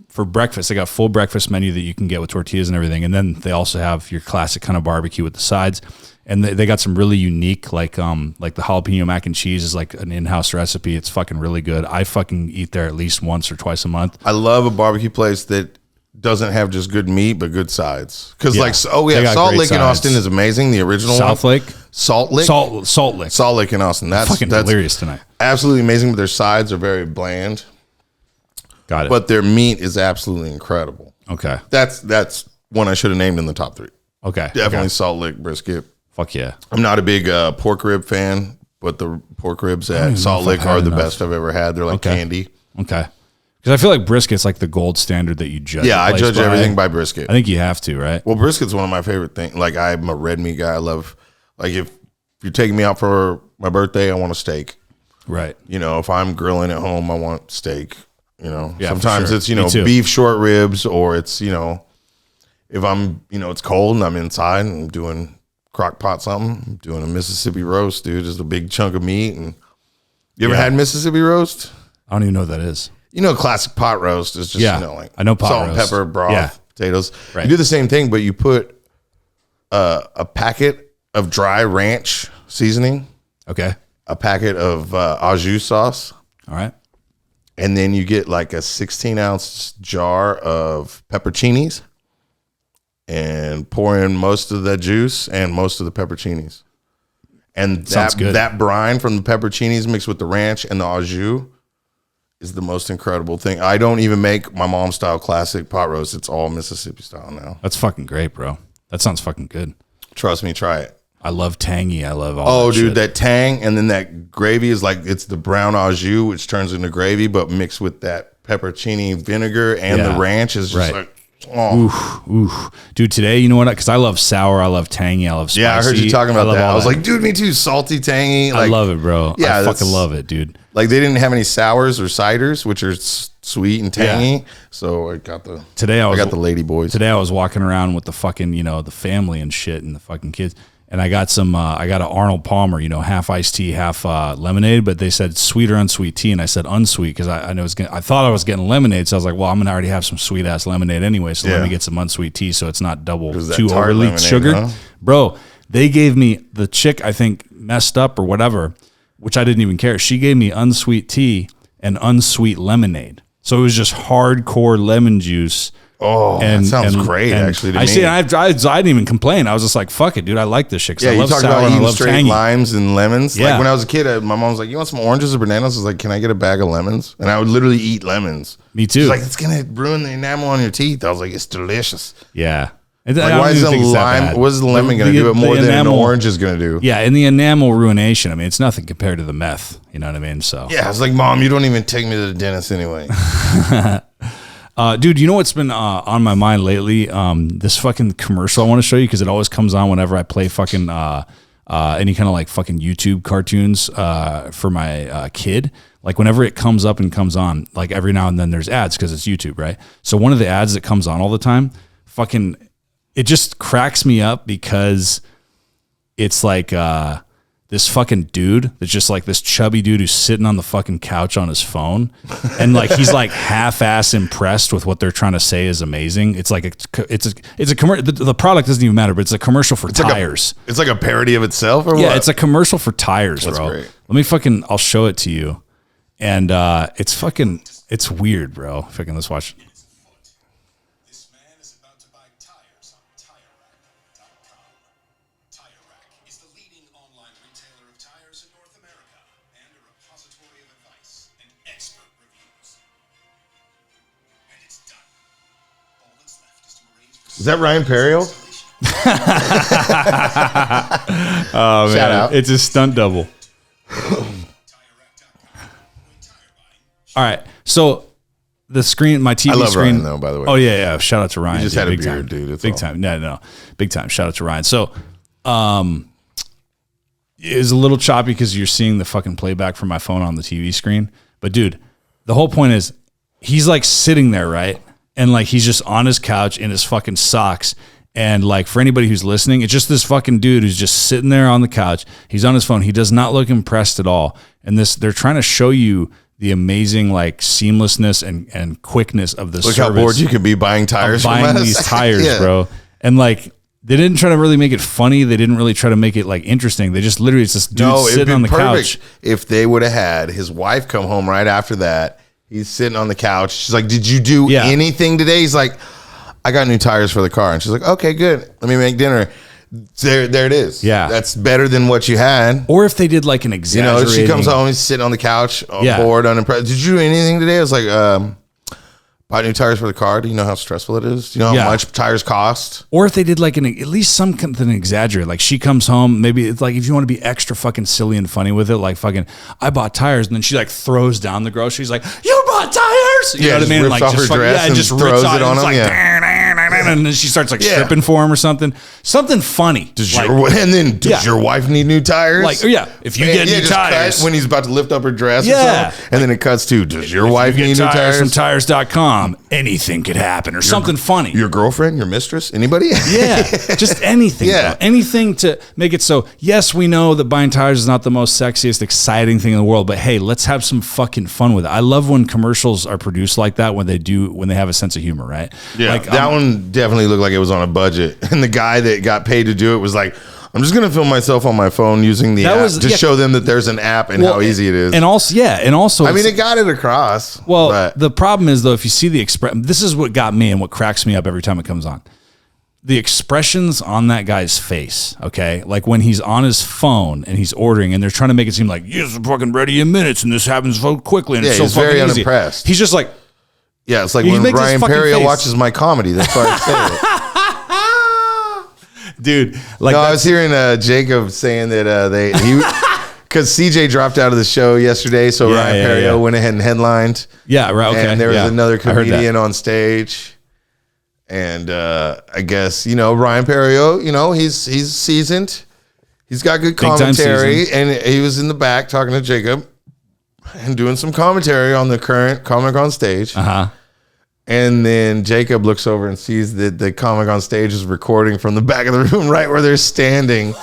For breakfast, they got full breakfast menu that you can get with tortillas and everything, and then they also have your classic kind of barbecue with the sides. And they got some really unique, like the jalapeno mac and cheese is like an in-house recipe. It's fucking really good. I fucking eat there at least once or twice a month. I love a barbecue place that doesn't have just good meat but good sides. Because Salt Lake in Austin is amazing. The original South one. Lake, Salt Lake, Salt Lake in Austin. That's fucking hilarious tonight. Absolutely amazing. But their sides are very bland. Got it. But their meat is absolutely incredible. Okay. That's one I should have named in the top 3. Okay. Definitely Salt Lake brisket. Fuck yeah. I'm not a big pork rib fan, but the pork ribs at Salt Lake are the best I've ever had. They're like candy. Okay. Because I feel like brisket's like the gold standard that you judge. Yeah, I judge everything by brisket. I think you have to, right? Well, brisket's one of my favorite things. Like, I'm a red meat guy. I love, like, if you're taking me out for my birthday, I want a steak. Right. If I'm grilling at home, I want steak. Yeah, sometimes it's, beef short ribs, or it's, if I'm, it's cold and I'm inside and I'm doing crock pot something, I'm doing a Mississippi roast, dude. Just a big chunk of meat. And you ever had Mississippi roast? I don't even know what that is. Classic pot roast is just, like I know pot salt roast. and pepper, broth, potatoes. Right. You do the same thing, but you put a packet of dry ranch seasoning. Okay. A packet of au jus sauce. All right. And then you get like a 16-ounce jar of pepperoncinis and pour in most of the juice and most of the pepperoncinis. And that brine from the pepperoncinis mixed with the ranch and the au jus is the most incredible thing. I don't even make my mom's style classic pot roast. It's all Mississippi style now. That's fucking great, bro. That sounds fucking good. Trust me, try it. I love tangy. I love all that dude, shit. that tang, and then that gravy is like, it's the brown au jus, which turns into gravy, but mixed with that pepperoncini vinegar and the ranch is just like, oof. Dude, today, you know what? Because I love sour, I love tangy, I love spicy. Yeah, I heard you talking about that. I was that. like, dude, me too. Salty, tangy. Like, I love it, bro. Yeah, I fucking love it, dude. Like, they didn't have any sours or ciders, which are sweet and tangy. Yeah. So I got the the lady boys. Today I was walking around with the fucking, the family and shit and the fucking kids. And I got some, I got an Arnold Palmer, half iced tea, half lemonade, but they said sweet or unsweet tea, and I said unsweet because I thought I was getting lemonade, so I was like, well, I'm gonna already have some sweet ass lemonade anyway, so let me get some unsweet tea, so it's not too overly sugared. Huh? Bro, they gave me, the chick I think messed up or whatever, which I didn't even care. She gave me unsweet tea and unsweet lemonade, so it was just hardcore lemon juice. Oh, that sounds great, actually, to me. I didn't even complain. I was just like, fuck it, dude. I like this shit. Yeah, I love you talked sour about eating straight tangy. limes and lemons. Yeah. Like, when I was a kid, my mom was like, you want some oranges or bananas? I was like, can I get a bag of lemons? And I would literally eat lemons. Me too. She's like, it's going to ruin the enamel on your teeth. I was like, it's delicious. Yeah. Like, why is the lime, what is the lemon going to do it more than an orange is going to do? Yeah, and the enamel ruination, I mean, it's nothing compared to the meth. You know what I mean? So yeah, I was like, Mom, you don't even take me to the dentist anyway. Dude, you know what's been on my mind lately? This fucking commercial I want to show you because it always comes on whenever I play fucking any kind of like fucking YouTube cartoons for my kid. Like whenever it comes up and comes on, like every now and then there's ads because it's YouTube, right? So one of the ads that comes on all the time, fucking, it just cracks me up because it's like this fucking dude that's just like this chubby dude who's sitting on the fucking couch on his phone, and like he's like half-ass impressed with what they're trying to say is amazing. It's like it's a commercial. The product doesn't even matter, but it's a commercial for tires. It's like a parody of itself, or yeah, what? it's a commercial for tires, That's bro. great. Let me I'll show it to you, and it's weird, bro. Let's watch. This man is about to buy tires on TireRack.com. TireRack is the leading online retailer of tires in North America and a repository of advice and expert reviews. And it's done. All that's left is to arrange for... Is that Ryan Perriel? Oh man, Shout out. it's a stunt double. All right, so the screen, my TV I love screen, Ryan, though, by the way. Oh yeah. Shout out to Ryan. He just had a beard, dude. That's big all. time. No, big time. Shout out to Ryan. So, it's a little choppy because you're seeing the fucking playback from my phone on the TV screen. But dude, the whole point is, he's like sitting there, right, and like he's just on his couch in his fucking socks. And like for anybody who's listening, it's just this fucking dude who's just sitting there on the couch. He's on his phone. He does not look impressed at all. And they're trying to show you the amazing like seamlessness and quickness of the Look service. how bored you could be buying tires from buying us. these tires, Yeah. bro. And like they didn't try to really make it funny. They didn't really try to make it like interesting. They just literally, it's this dude No, it'd sitting been on the perfect couch. if they would have had his wife come home right after that. He's sitting on the couch. She's like, "Did you do anything today?" He's like, "I got new tires for the car." And she's like, "Okay, good. Let me make dinner." There it is. Yeah. That's better than what you had. Or if they did like an exaggerating. She comes home, he's sitting on the couch, bored, unimpressed. "Did you do anything today?" I was like, "Bought new tires for the car." "Do you know how stressful it is? Do you know how much tires cost?" Or if they did like at least something exaggerated. Like she comes home, maybe it's like if you want to be extra fucking silly and funny with it, like fucking, "I bought tires," and then she like throws down the groceries, like, "You bought tires?" You know what I mean? Rips Like off her dress and just throws rips it on him. like, and then she starts like stripping for him or something funny. Does your wife need new tires? Like, if you get new just tires. cut when he's about to lift up her dress or something, and then it cuts to, "Does your wife need new tires?" From tires.com, anything could happen or something funny. Your girlfriend, your mistress, anybody? Yeah, just anything. Yeah. Bro. Anything to make it so, yes, we know that buying tires is not the most sexiest, exciting thing in the world, but hey, let's have some fucking fun with it. I love when commercials are produced like that, when they have a sense of humor, right? Yeah, like, that one definitely looked like it was on a budget. And the guy that got paid to do it was like, "I'm just going to film myself on my phone using the app to show them that there's an app and how easy it is." And also, I mean, it got it across. Well, but the problem is, though, if you see the this is what got me and what cracks me up every time it comes on. The expressions on that guy's face, okay? Like when he's on his phone and he's ordering and they're trying to make it seem like, "Yes, I'm fucking ready in minutes and this happens so quickly and it's so he's fucking very easy." unimpressed. He's just like, yeah, it's like he when makes Ryan his fucking Perrier face. watches my comedy. That's why I say it. dude, like No, I was hearing Jacob saying that because CJ dropped out of the show yesterday, so Ryan Perrier went ahead and headlined. Yeah, right. Okay. And there was another I heard that. comedian on stage. And I guess, Ryan Perrier, he's seasoned. He's got good commentary. And he was in the back talking to Jacob and doing some commentary on the current comic on stage. Uh-huh. And then Jacob looks over and sees that the comic on stage is recording from the back of the room right where they're standing.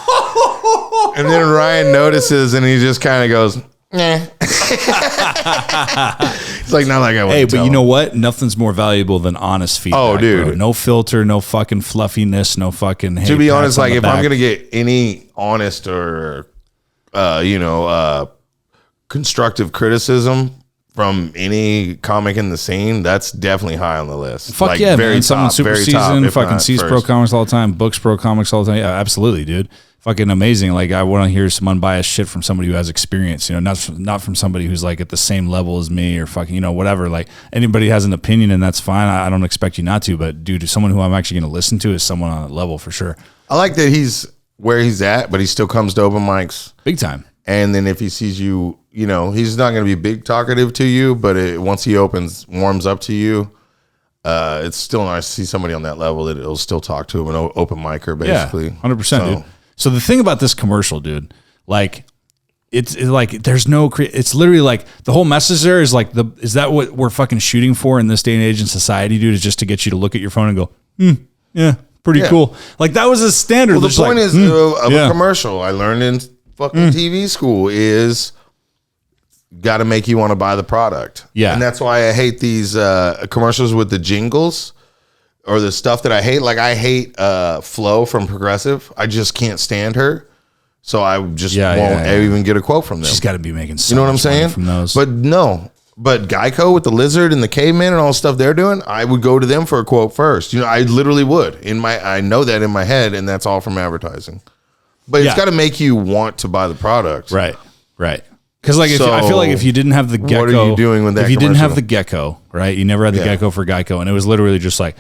And then Ryan notices and he just kind of goes, "Nah." It's like, not like I want Hey, to but you know what? Nothing's more valuable than honest feedback. Oh, dude. Bro. No filter, no fucking fluffiness, no fucking. To be honest, like if I'm gonna get any honest or constructive criticism from any comic in the scene, that's definitely high on the list. Fuck like, yeah, very man. Someone top, super very seasoned, top, if fucking not sees first. pro comics all the time, books pro comics all the time. Yeah, absolutely, dude. Fucking amazing. Like I want to hear some unbiased shit from somebody who has experience, not from somebody who's like at the same level as me or fucking, whatever. Like anybody has an opinion and that's fine. I don't expect you not to, but dude, someone who I'm actually going to listen to is someone on that level for sure. I like that he's where he's at, but he still comes to open mics. Big time. And then if he sees you, he's not going to be big talkative to you, but once he warms up to you, it's still nice to see somebody on that level that it'll still talk to him, an open micer, basically. Yeah, 100%, dude. So the thing about this commercial, dude, like it's like there's no. It's literally like the whole message there is like is that what we're fucking shooting for in this day and age in society, dude? Is just to get you to look at your phone and go, yeah, pretty cool. Like that was a standard. Well, the point is of a commercial I learned in fucking TV school is got to make you want to buy the product. Yeah, and that's why I hate these commercials with the jingles. Or the stuff that I hate, like I hate Flo from Progressive. I just can't stand her, so I just won't even get a quote from them. She's got to be making, you know what I'm saying? From those, but Geico with the lizard and the caveman and all the stuff they're doing, I would go to them for a quote first. You know, I literally would. I know that in my head, and that's all from advertising. But it's got to make you want to buy the product, right? Because like, I feel like if you didn't have the gecko, what are you doing with that? If you didn't have the gecko, right? You never had the gecko for Geico, and it was literally just like,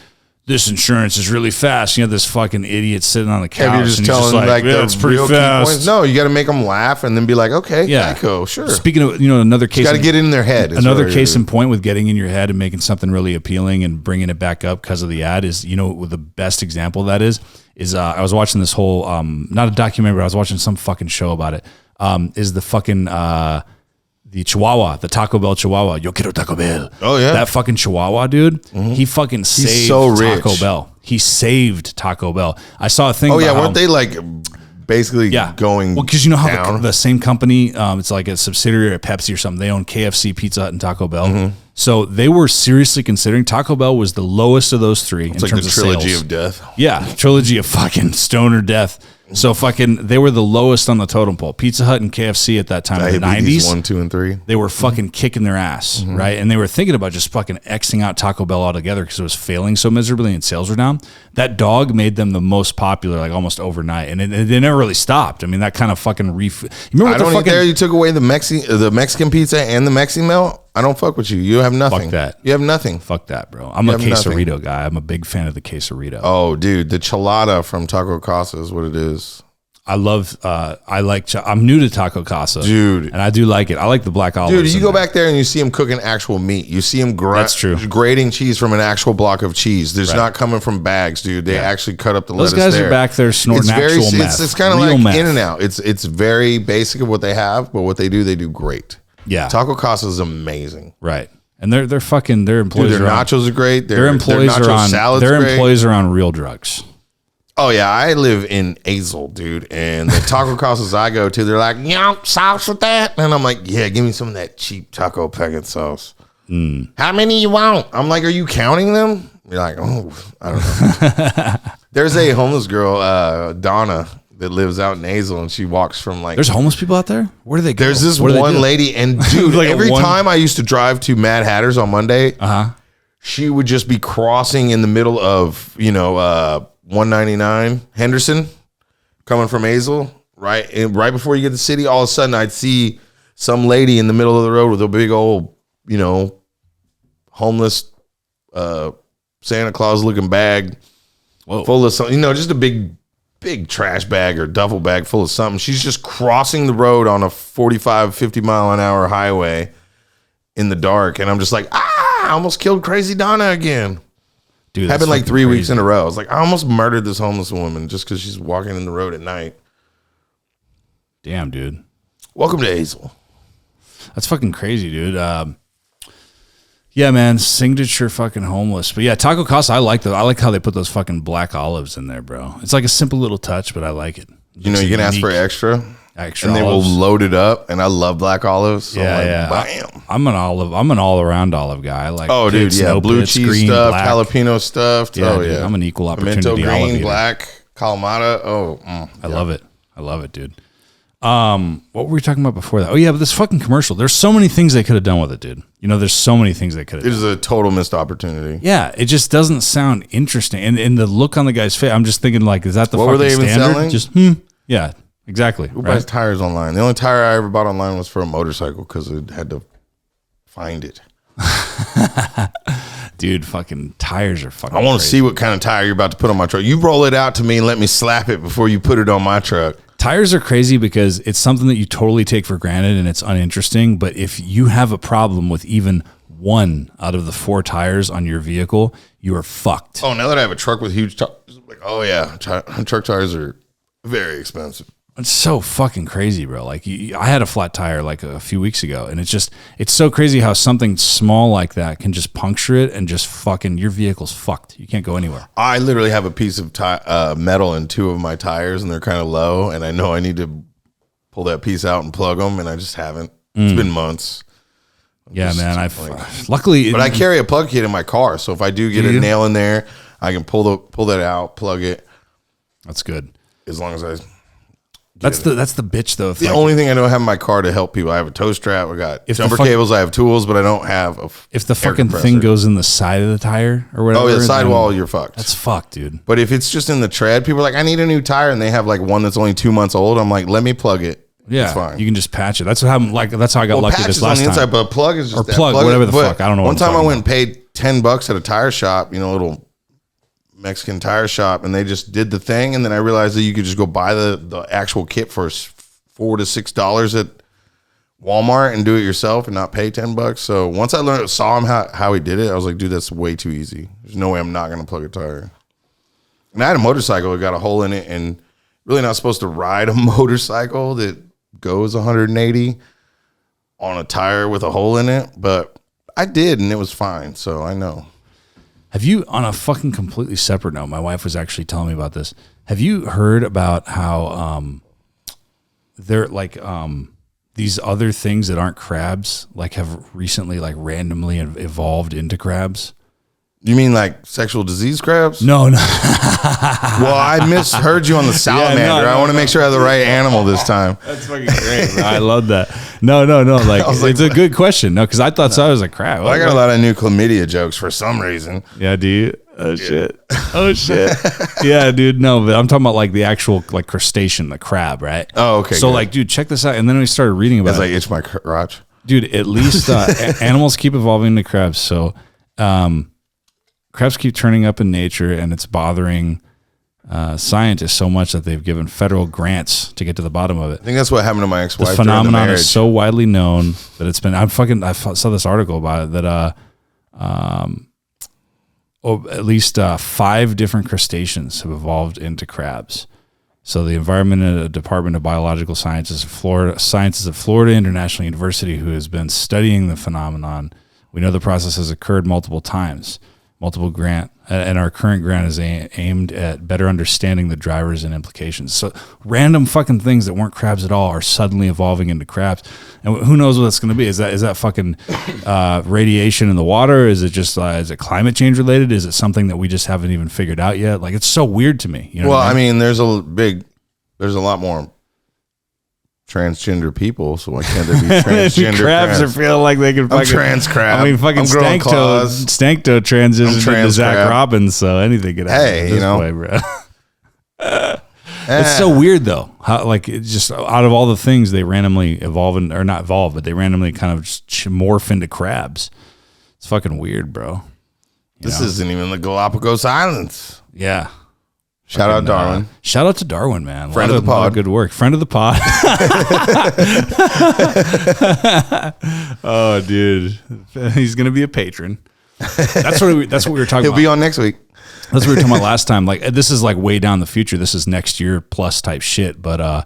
this insurance is really fast. You know, this fucking idiot sitting on the couch. You're just telling like that's pretty fast. No, you got to make them laugh and then be like, okay, Geico, sure. Speaking of, another case, got to get in their head. Another case in point with getting in your head and making something really appealing and bringing it back up because of the ad is, the best example of that is I was watching this whole, not a documentary, but I was watching some fucking show about it. Is the fucking, the Chihuahua, the Taco Bell Chihuahua. Yo quiero Taco Bell. Oh, yeah. That fucking Chihuahua, dude. He fucking saved Taco Bell. He saved Taco Bell. I saw a thing. Oh, yeah. Weren't they like basically going because you know how the same company, it's like a subsidiary of Pepsi or something. They own KFC, Pizza Hut, and Taco Bell. So they were seriously considering Taco Bell was the lowest of those three in terms of sales. Trilogy of death. Yeah. Trilogy of fucking stoner death. So they were the lowest on the totem pole. Pizza Hut and KFC at that time in the 90s. 1, 2, and 3. They were fucking kicking their ass, right? And they were thinking about just fucking Xing out Taco Bell altogether because it was failing so miserably and sales were down. That dog made them the most popular, like almost overnight, and they never really stopped. I mean, that kind of fucking You remember I don't eat there. You took away the Mexican pizza and the Mexi Melt. I don't fuck with you. You have nothing. Fuck that. You have nothing. Fuck that, bro. I'm a quesarito guy. I'm a big fan of the quesarito. Oh, dude, the chelada from Taco Casa is what it is. I'm new to Taco Casa, dude, and I do like it. I like the black olives. Dude, you go back there and you see them cooking actual meat. You see them That's true. grating cheese from an actual block of cheese. There's not coming from bags, dude. They actually cut up the lettuce. Those guys are back there snorting actual meth. It's kind of like meth. In and out. It's very basic of what they have, but what they do great. Yeah, Taco Casa is amazing. Right, and their employees. Dude, their nachos are great. Their employees are on real drugs. Oh, yeah, I live in Azle, dude, and the taco casas I go to, they're like, sauce with that? And I'm like, yeah, give me some of that cheap taco packet sauce. How many you want? I'm like, are you counting them? You're like, oh, I don't know. There's a homeless girl, Donna, that lives out in Azle, and she walks from like... There's homeless people out there? Where do they go? There's this one lady, and dude, like every time I used to drive to Mad Hatter's on Monday, she would just be crossing in the middle of, 199 Henderson coming from Azle, right? And right before you get to the city, all of a sudden I'd see some lady in the middle of the road with a big old, homeless Santa Claus looking bag full of something, just a big trash bag or duffel bag full of something. She's just crossing the road on a 45, 50 mile an hour highway in the dark. And I'm just like, I almost killed Crazy Donna again. Dude, happened like 3 weeks in a row. I was like, I almost murdered this homeless woman just because she's walking in the road at night. Damn, dude. Welcome to Azle. That's fucking crazy, dude. Yeah, man, signature fucking homeless. But yeah, Taco Casa, I like how they put those fucking black olives in there, bro. It's like a simple little touch, but I like it. You can ask for extra and they olives. will load it up. And I love black olives. So bam. I'm an all around olive guy. I like dude, blue bits, cheese green, stuffed, black. jalapeno stuffed. Yeah, oh dude, yeah, I'm an equal opportunity pimento green, olive black, Kalamata. I love it. I love it, dude. What were we talking about before that? Oh yeah, but this fucking commercial. There's so many things they could have done with it, dude. There's so many things they could have. It is a total missed opportunity. Yeah, it just doesn't sound interesting. And the look on the guy's face, I'm just thinking like, is that the what fucking were they even standard? selling? Just yeah, exactly. Who buys tires online? The only tire I ever bought online was for a motorcycle because it had to find it. Dude, fucking tires are fucking. I want to see what kind of tire you're about to put on my truck. You roll it out to me and let me slap it before you put it on my truck. Tires are crazy because it's something that you totally take for granted and it's uninteresting. But if you have a problem with even one out of the 4 tires on your vehicle, you are fucked. Oh, now that I have a truck with huge tires, like, oh yeah, truck tires are Very expensive. It's so fucking crazy, bro. Like I had a flat tire like a few weeks ago, and it's so crazy how something small like that can just puncture it and just fucking your vehicle's fucked. You can't go anywhere. I literally have a piece of metal in 2 of my tires, and they're kind of low, and I know I need to pull that piece out and plug them, and I just haven't. It's been months. Man. Luckily, but I carry a plug kit in my car, so if I do get a nail in there, I can pull that out, plug it. That's good. As long as I. That's the bitch though. The only thing I don't have in my car to help people, I have a tow strap, I got jumper cables, I have tools, but I don't have if the fucking thing goes in the side of the tire or whatever. Oh, yeah, sidewall, you're fucked. That's fucked, dude. But if it's just in the tread, people are like, I need a new tire, and they have like one that's only 2 months old. I'm like, let me plug it. Yeah, it's fine. You can just patch it. That's what happened. Like that's how I got lucky this last time. Inside, but plug is just or plug whatever the fuck. I don't know. One time I went and paid $10 at a tire shop, a little Mexican tire shop, and they just did the thing, and then I realized that you could just go buy the actual kit for $4 to $6 at Walmart and do it yourself and not pay $10. So once I saw him how he did it, I was like, dude, that's way too easy. There's no way I'm not gonna plug a tire. And I had a motorcycle that got a hole in it, and really not supposed to ride a motorcycle that goes 180 on a tire with a hole in it, but I did, and it was fine. So I know. Have you, on a fucking completely separate note, my wife was actually telling me about this. Have you heard about how they're like these other things that aren't crabs like have recently like randomly evolved into crabs? You mean like sexual disease crabs? No. Well, I misheard you on the salamander. I want to make sure I have the right animal this time. That's fucking great, bro. I love that. No. Like, it's a good question. No, because I thought so. I was like, crap. Well, I got a lot of new chlamydia jokes for some reason. Yeah, do you? Oh, shit. Oh, shit. Yeah, dude. No, but I'm talking about like the actual like crustacean, the crab, right? Oh, okay. So, like, dude, check this out. And then we started reading about it. As I itch my crotch. Dude, at least animals keep evolving into crabs. So, crabs keep turning up in nature, and it's bothering scientists so much that they've given federal grants to get to the bottom of it. I think that's what happened to my ex-wife. The phenomenon is so widely known that it's been. I saw this article about it that at least 5 different crustaceans have evolved into crabs. So the Environment Department of Biological Sciences of Florida International University, who has been studying the phenomenon, we know the process has occurred multiple times. Multiple grant, and our current grant is aimed at better understanding the drivers and implications. So random fucking things that weren't crabs at all are suddenly evolving into crabs, and who knows what that's going to be? Is that fucking radiation in the water? Is it just is it climate change related? Is it something that we just haven't even figured out yet? Like, it's so weird to me. You know well, I mean, there's a lot more transgender people, so why can't there be transgender crabs? Are feeling like they can fucking trans crab. I mean, fucking Stanktoe transitioned into Zach Robbins, so anything could happen. Hey, way, bro. It's so weird though. How like it's just out of all the things they randomly evolve or not evolve, but they randomly kind of just morph into crabs. It's fucking weird, bro. This isn't even the Galapagos Islands. Yeah. Shout out Darwin. Shout out to Darwin, man. Friend of the pod. Good work. Friend of the pod. Oh, dude. He's going to be a patron. That's what we were talking about. He'll be on next week. That's what we were talking about last time. Like, this is like way down the future. This is next year plus type shit. But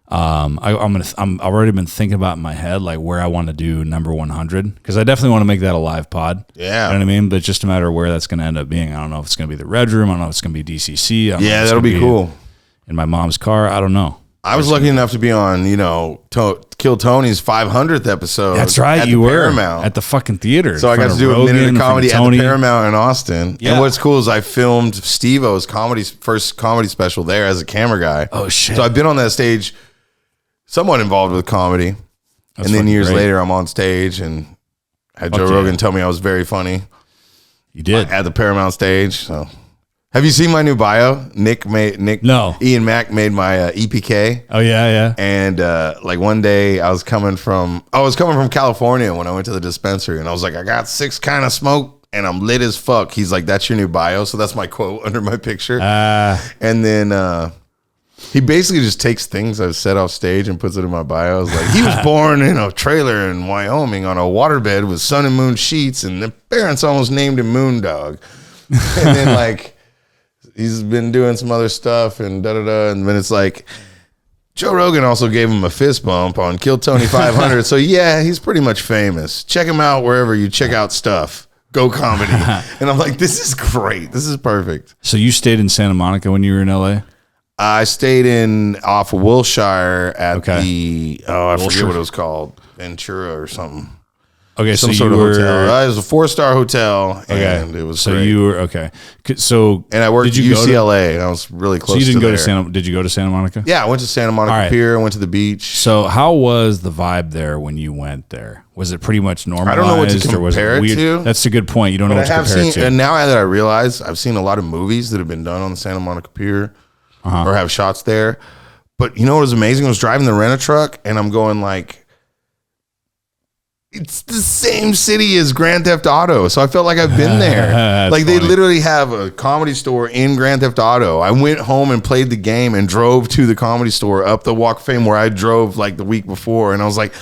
I'm already been thinking about in my head like where I want to do number 100, because I definitely want to make that a live pod. Yeah, you know what I mean. But it's just a matter of where that's going to end up being. I don't know if it's going to be the Red Room. I don't know if it's going to be DCC. Yeah, that'll be cool. In my mom's car. I don't know. I was lucky enough to be on, Kill Tony's 500th episode. That's right, you were Paramount at the fucking theater. So I got to do a minute of comedy at the Paramount in Austin. Yeah. And what's cool is I filmed Steve-O's first comedy special there as a camera guy. Oh shit! So I've been on that stage, somewhat involved with comedy. That's and then years later, I'm on stage and had Joe Rogan tell me I was very funny. You did at the Paramount stage. So. Have you seen my new bio? No. Ian Mack made my EPK. Oh yeah. And like one day I was coming from California when I went to the dispensary, and I was like, I got 6 kind of smoke and I'm lit as fuck. He's like, that's your new bio. So that's my quote under my picture. And then he basically just takes things I've said off stage and puts it in my bio. I was like, he was born in a trailer in Wyoming on a waterbed with sun and moon sheets, and the parents almost named him Moondog. And then like he's been doing some other stuff and da-da-da. And then it's like, Joe Rogan also gave him a fist bump on Kill Tony 500. So yeah, he's pretty much famous. Check him out wherever you check out stuff. Go Comedy. And I'm like, this is great. This is perfect. So you stayed in Santa Monica when you were in LA? I stayed in off of Wilshire at I forget what it was called. Ventura or something. Okay, some so sort you of were, hotel. It was a 4-star hotel, and okay. it was so great. you were okay. So and I worked at did you UCLA, and I was really close. So you didn't to go there. to Santa? Did you go to Santa Monica? Yeah, I went to Santa Monica Pier. I went to the beach. So how was the vibe there when you went there? Was it pretty much normalized? I don't know what to compare it to. That's a good point. You don't know what to compare it to. And now that I realize, I've seen a lot of movies that have been done on the Santa Monica Pier or have shots there. But you know what was amazing? I was driving the rent-a-truck, and I'm going like, it's the same city as Grand Theft Auto. So I felt like I've been there. Like they literally have a Comedy Store in Grand Theft Auto. I went home and played the game and drove to the Comedy Store up the Walk of Fame where I drove like the week before. And I was like,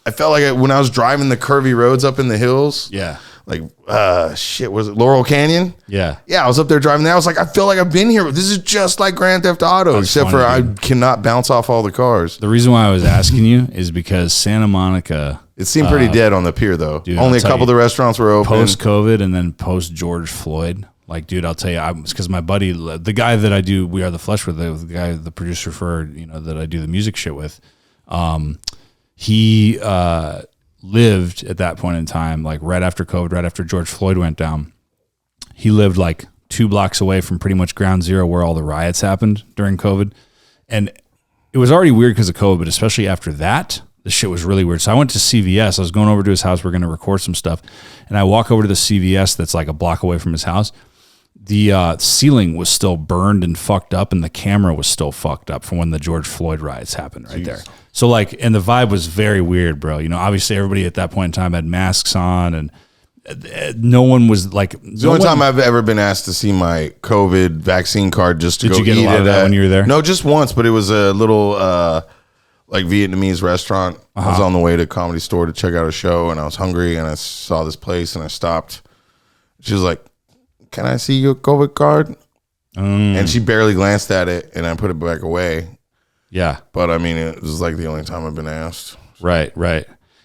I felt like when I was driving the curvy roads up in the hills. Yeah. Like, was it Laurel Canyon? Yeah. Yeah, I was up there driving there. I was like, I feel like I've been here. This is just like Grand Theft Auto, except for I cannot bounce off all the cars. The reason why I was asking you is because Santa Monica... It seemed pretty dead on the pier, though. Dude, only a couple of the restaurants were open. Post-COVID and then post-George Floyd. Like, dude, I'll tell you, because my buddy, the guy that I do We Are the Flesh with, the guy, the producer for, that I do the music shit with, he lived at that point in time, like right after COVID, right after George Floyd went down. He lived like 2 blocks away from pretty much ground zero where all the riots happened during COVID. And it was already weird because of COVID, but especially after that, the shit was really weird. So I went to CVS. I was going over to his house. We're going to record some stuff. And I walk over to the CVS that's like a block away from his house. The ceiling was still burned and fucked up, and the camera was still fucked up from when the George Floyd riots happened right there. So like, and the vibe was very weird, bro. Obviously everybody at that point in time had masks on, and no one was like. The only time I've ever been asked to see my COVID vaccine card just to Did go you get eat a lot of that when you were there? No, just once, but it was a little like Vietnamese restaurant. I was on the way to Comedy Store to check out a show, and I was hungry, and I saw this place, and I stopped. She was like, "Can I see your COVID card?" And she barely glanced at it, and I put it back away. Yeah. But I mean, it was like the only time I've been asked. Right.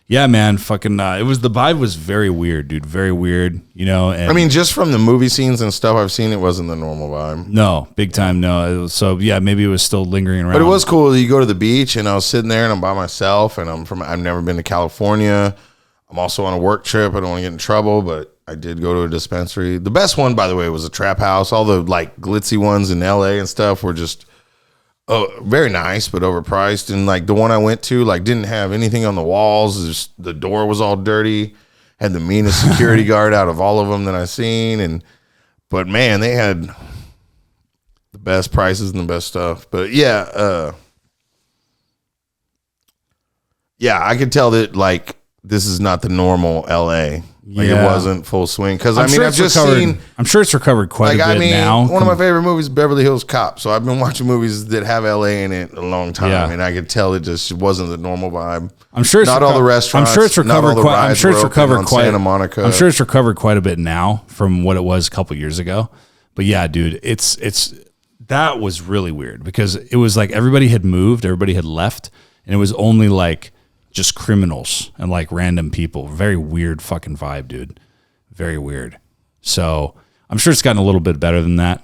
Yeah, man, fucking, the vibe was very weird, dude. Very weird, and I mean, just from the movie scenes and stuff I've seen, it wasn't the normal vibe. No, big time, no. So, yeah, maybe it was still lingering around. But it was cool. You go to the beach, and I was sitting there, and I'm by myself, and I've never been to California. I'm also on a work trip. I don't want to get in trouble, but I did go to a dispensary. The best one, by the way, was a Trap House. All the, like, glitzy ones in LA and stuff were just... very nice, but overpriced. And like the one I went to, like didn't have anything on the walls. Just, the door was all dirty. Had the meanest security guard out of all of them that I've seen. But man, they had the best prices and the best stuff. But yeah, I could tell that like this is not the normal LA. Like it wasn't full swing because I mean I've just seen. I'm sure it's recovered quite a bit now. One of my favorite movies, Beverly Hills Cop. So I've been watching movies that have LA in it a long time, and I could tell it just wasn't the normal vibe. I'm sure it's not all the restaurants. I'm sure it's recovered quite. I'm sure it's recovered quite. Santa Monica. I'm sure it's recovered quite a bit now from what it was a couple years ago. But yeah, dude, it's that was really weird because it was like everybody had moved, everybody had left, and it was only like just criminals and like random people. Very weird fucking vibe, dude. Very weird. So I'm sure it's gotten a little bit better than that.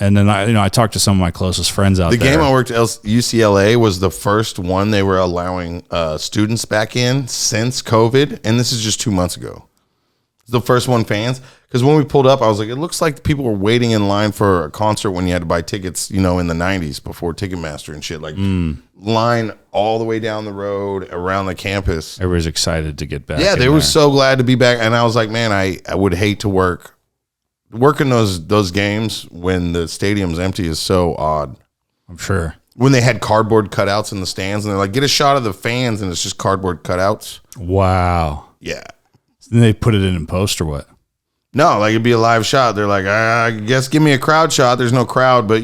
And then I talked to some of my closest friends out there. The game I worked at UCLA was the first one they were allowing students back in since COVID, and this is just 2 months ago. The first one, fans, because when we pulled up, I was like, it looks like people were waiting in line for a concert when you had to buy tickets, in the 90s before Ticketmaster and shit. Like line all the way down the road around the campus. Everybody's excited to get back. Yeah, they were so glad to be back, and I was like, man, I would hate to working those games when the stadium's empty is so odd. I'm sure. When they had cardboard cutouts in the stands, and they're like, get a shot of the fans, and it's just cardboard cutouts. Wow. Yeah. Then they put it in post or what? No, like it'd be a live shot. They're like, I guess give me a crowd shot. There's no crowd, but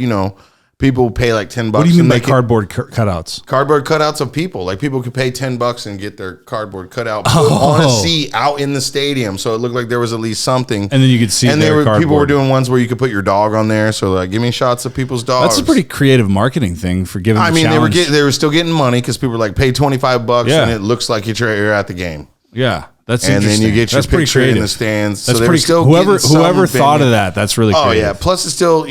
People pay like $10. What do you mean by cardboard cutouts? Cardboard cutouts of people. Like people could pay $10 and get their cardboard cutout on a seat out in the stadium, so it looked like there was at least something. And then you could see. And people were doing ones where you could put your dog on there. So like, give me shots of people's dogs. That's a pretty creative marketing thing for giving. I mean, they were still getting money because people were like, pay $25 and it looks like you're at the game. Yeah. That's and then you get your picture in the stands. That's so pretty. Still whoever thought of that, that's really creative. Oh yeah. Plus, it's still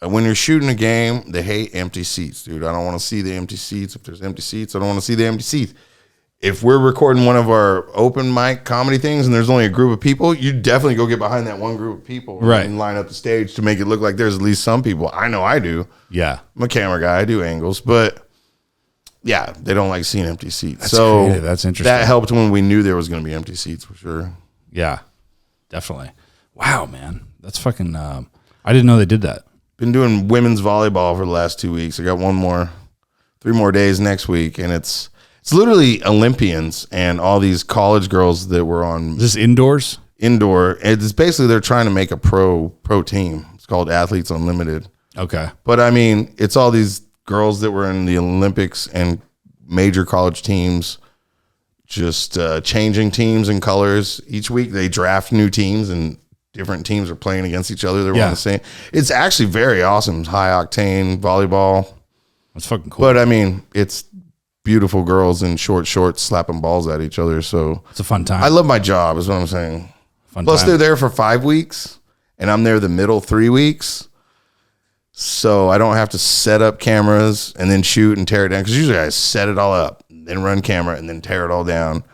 when you're shooting a game, they hate empty seats, dude. I don't want to see the empty seats. If there's empty seats, I don't want to see the empty seats. If we're recording one of our open mic comedy things and there's only a group of people, you definitely go get behind that one group of people and line up the stage to make it look like there's at least some people. I know I do. Yeah. I'm a camera guy. I do angles, but yeah, they don't like seeing empty seats. That's creative. That's interesting. That helped when we knew there was going to be empty seats for sure. Yeah, definitely. Wow, man. That's fucking, I didn't know they did that. Been doing women's volleyball for the last 2 weeks. I got 3 more days next week, and it's literally Olympians and all these college girls that were on. Is this indoors? Indoor. It's basically they're trying to make a pro team. It's called Athletes Unlimited. Okay. But I mean, it's all these girls that were in the Olympics and major college teams, just changing teams and colors each week. They draft new teams and different teams are playing against each other. They're on the same. It's actually very awesome. High octane volleyball. That's fucking cool. But I mean, it's beautiful girls in short shorts slapping balls at each other. So it's a fun time. I love my job is what I'm saying. Plus they're there for 5 weeks and I'm there the middle 3 weeks. So I don't have to set up cameras and then shoot and tear it down. Cause usually I set it all up, then run camera and then tear it all down.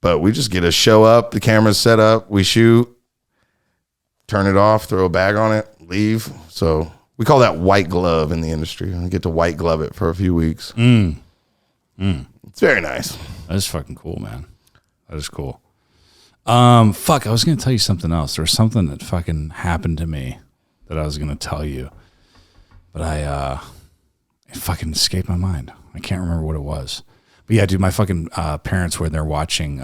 But we just get to show up. The camera's set up. We shoot. Turn it off, throw a bag on it, leave. So we call that white glove in the industry. I get to white glove it for a few weeks. It's very nice. That is fucking cool, man. That is cool. Fuck, I was going to tell you something else. There was something that fucking happened to me that I was going to tell you. But it fucking escaped my mind. I can't remember what it was. But yeah, dude, my fucking parents were there watching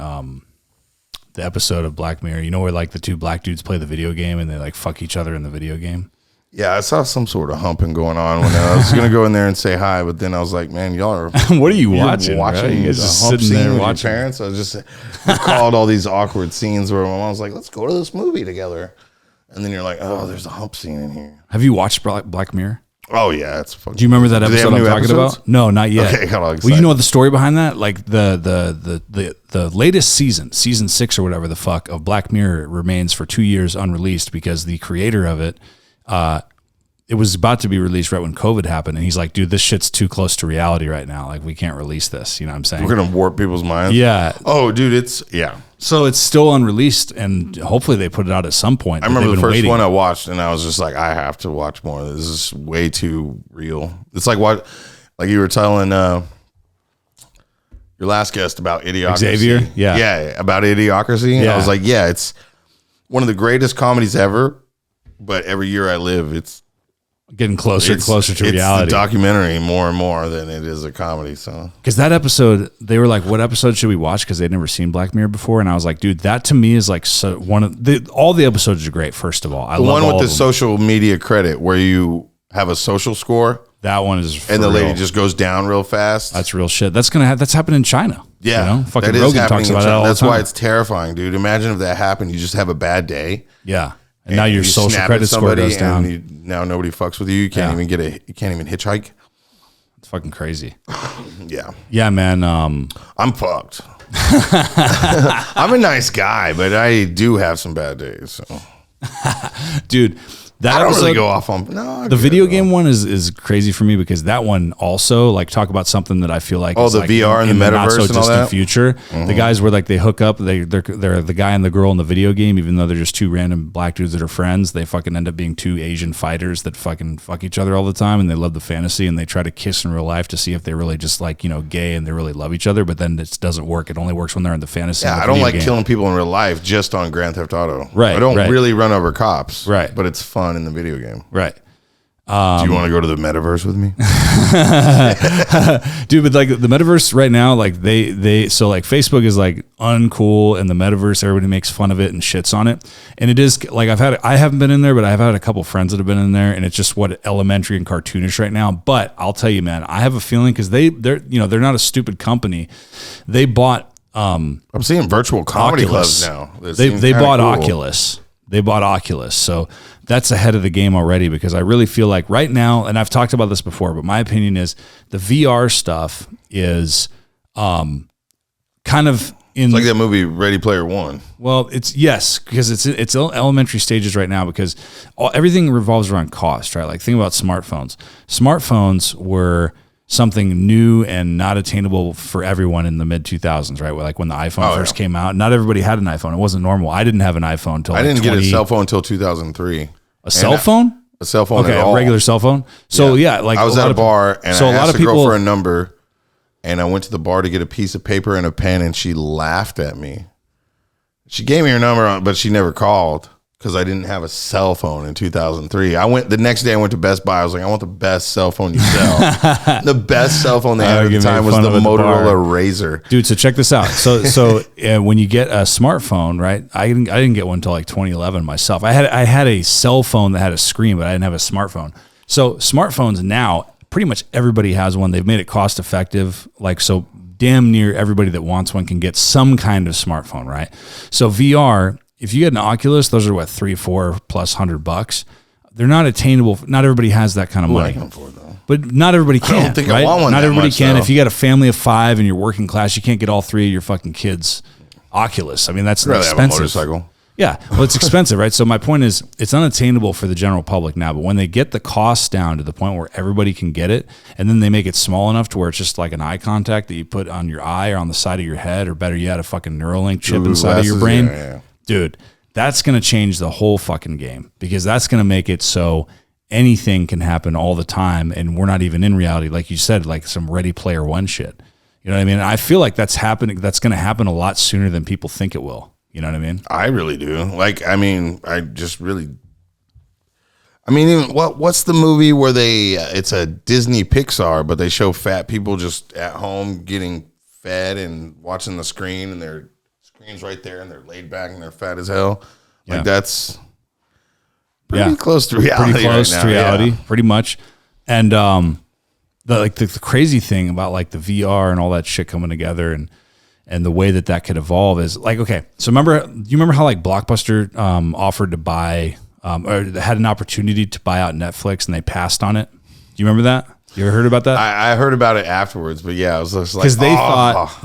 the episode of Black Mirror, where like the two black dudes play the video game and they like fuck each other in the video game. Yeah, I saw some sort of humping going on when I was gonna go in there and say hi, but then I was like, man, y'all are what are you watching? Watching just hump sitting scene there with watching your parents. I was just called all these awkward scenes where my mom was like, let's go to this movie together, and then you're like, oh, there's a hump scene in here. Have you watched Black Mirror? Oh yeah, it's fun. Do you remember that episode I'm talking about? No, not yet. Okay, well, you know the story behind that? Like the latest season 6 or whatever the fuck of Black Mirror remains for 2 years unreleased because the creator of it, it was about to be released right when COVID happened, and he's like, dude, this shit's too close to reality right now. Like, we can't release this. You know what I'm saying? We're gonna warp people's minds. Yeah. Oh, dude, yeah. So it's still unreleased, and hopefully they put it out at some point. I remember the first one I watched, and I was just like, I have to watch more. This is way too real. It's like like you were telling your last guest about Idiocracy. Xavier? Yeah, about Idiocracy. Yeah. I was like, yeah, it's one of the greatest comedies ever, but every year I live, it's getting closer and closer to reality. It's a documentary more and more than it is a comedy. So, because that episode, they were like, "What episode should we watch?" Because they'd never seen Black Mirror before, and I was like, "Dude, that to me is like so one of all the episodes are great." First of all, I love the one with the social media credit where you have a social score. That one is, and the lady just goes down real fast. That's real shit. That's happening in China. Yeah, fucking Rogan talks about that all the time. That's why it's terrifying, dude. Imagine if that happened. You just have a bad day. Yeah. And now your social credit score goes down. Now nobody fucks with you. You can't even you can't even hitchhike. It's fucking crazy. Yeah. Yeah, man. I'm fucked. I'm a nice guy, but I do have some bad days. So. Dude, that I don't episode, really go off on the video game one is crazy for me because that one also like talk about something that I feel like the like VR and the metaverse not so and all distant that? future. Mm-hmm. The guys where like they hook up, they're the guy and the girl in the video game, even though they're just two random black dudes that are friends. They fucking end up being two Asian fighters that fucking fuck each other all the time, and they love the fantasy and they try to kiss in real life to see if they really just like gay and they really love each other. But then it doesn't work. It only works when they're in the fantasy. Yeah, I don't like killing people in real life just on Grand Theft Auto. Right. I don't really run over cops. Right. But it's fun in the video game. Right. Do you want to go to the metaverse with me? Dude, but like the metaverse right now, like so like Facebook is like uncool, and the metaverse, everybody makes fun of it and shits on it. And it is like I haven't been in there, but I've had a couple friends that have been in there, and it's just what elementary and cartoonish right now. But I'll tell you, man, I have a feeling because they're not a stupid company. They bought I'm seeing virtual comedy Oculus. clubs now. They bought cool. Oculus. They bought Oculus. So that's ahead of the game already, because I really feel like right now, and I've talked about this before, but my opinion is the VR stuff is kind of in... It's like that movie Ready Player One. Well, because it's elementary stages right now, because everything revolves around cost, right? Like think about smartphones. Smartphones were something new and not attainable for everyone in the mid 2000s, right? Like when the iPhone first came out, not everybody had an iPhone. It wasn't normal. I didn't have an iPhone until I didn't get a cell phone until 2003. A cell phone? A cell phone. Okay, at all. A regular cell phone. So like I was at a bar and so I a lot asked of a people girl for a number, and I went to the bar to get a piece of paper and a pen, and she laughed at me. She gave me her number, but she never called because I didn't have a cell phone in 2003. The next day I went to Best Buy. I was like, I want the best cell phone you sell. The best cell phone they had at the time was the Motorola Razor. Dude, so check this out. So when you get a smartphone, right? I didn't get one until like 2011 myself. I had a cell phone that had a screen, but I didn't have a smartphone. So smartphones now, pretty much everybody has one. They've made it cost effective. Like, so damn near everybody that wants one can get some kind of smartphone, right? So VR, if you get an Oculus, those are what, $300-400+ $100. They're not attainable. Not everybody has that kind of money. I can afford though. But not everybody can. I don't think right? I want one. Not that everybody much, can. though. If you got a family of 5 and you're working class, you can't get all 3 of your fucking kids Oculus. I mean, that's I'd rather expensive. have a motorcycle. Yeah, well, it's expensive, right? So my point is, it's unattainable for the general public now. But when they get the costs down to the point where everybody can get it, and then they make it small enough to where it's just like an eye contact that you put on your eye or on the side of your head, or better yet, a fucking Neuralink chip inside of your brain, dude, that's going to change the whole fucking game, because that's going to make it so anything can happen all the time, and we're not even in reality, like you said, like some Ready Player One shit. You know what I mean? I feel like that's happening. That's going to happen a lot sooner than people think it will. You know what I mean? I really do. Like, I mean, even what's the movie where it's a Disney Pixar, but they show fat people just at home getting fed and watching the screen, and their screen's right there, and they're laid back and they're fat as hell. Like, that's pretty close to reality. Pretty close right to now. reality, Yeah. pretty much. And the crazy thing about like the VR and all that shit coming together, and the way that could evolve is like, okay, so do you remember how like Blockbuster offered to buy or had an opportunity to buy out Netflix, and they passed on it? Do you remember that? You ever heard about that? I heard about it afterwards, but yeah, I was just like, because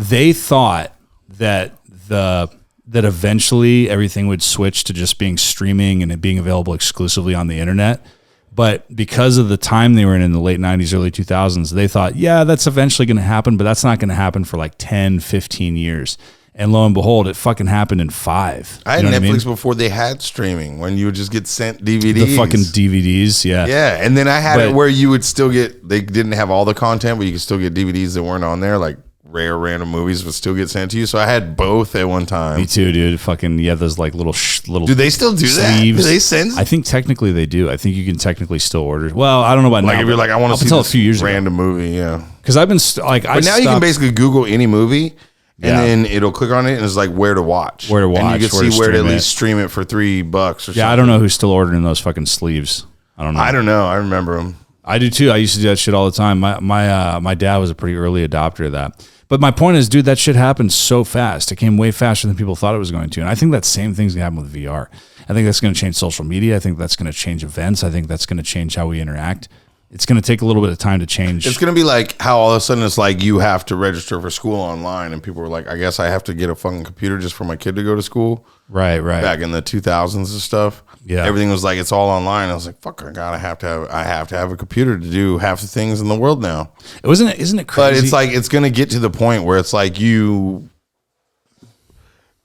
they thought that that eventually everything would switch to just being streaming and it being available exclusively on the internet. But because of the time they were in the late 90s, early 2000s, they thought, yeah, that's eventually going to happen, but that's not going to happen for like 10, 15 years. And lo and behold, it fucking happened in 5. I had Netflix before they had streaming, when you would just get sent DVDs. The fucking DVDs, yeah. Yeah, and then I had it where you would still get, they didn't have all the content, but you could still get DVDs that weren't on there, like rare random movies would still get sent to you. So I had both at one time. Me too, dude. Fucking, yeah, those like little do they still do that? Do they send? I think technically they do. I think you can technically still order. Well, I don't know about like now. If you're like, I want to see a few years random movie, yeah. Because I've been but now you can basically Google any movie, and then it'll click on it, and it's like where to watch. And you can see where to at least stream it for $3 or something. Yeah, I don't know who's still ordering those fucking sleeves. I don't know. I remember them. I do too. I used to do that shit all the time. My dad was a pretty early adopter of that. But my point is, dude, that shit happened so fast. It came way faster than people thought it was going to. And I think that same thing's going to happen with VR. I think that's going to change social media. I think that's going to change events. I think that's going to change how we interact. It's going to take a little bit of time to change. It's going to be like how all of a sudden it's like you have to register for school online, and people were like, I guess I have to get a fucking computer just for my kid to go to school. Right. Back in the 2000s and stuff. Yeah. Everything was like, it's all online. I was like, fuck, I have to have a computer to do half the things in the world now. Isn't it crazy? But it's like, it's going to get to the point where it's like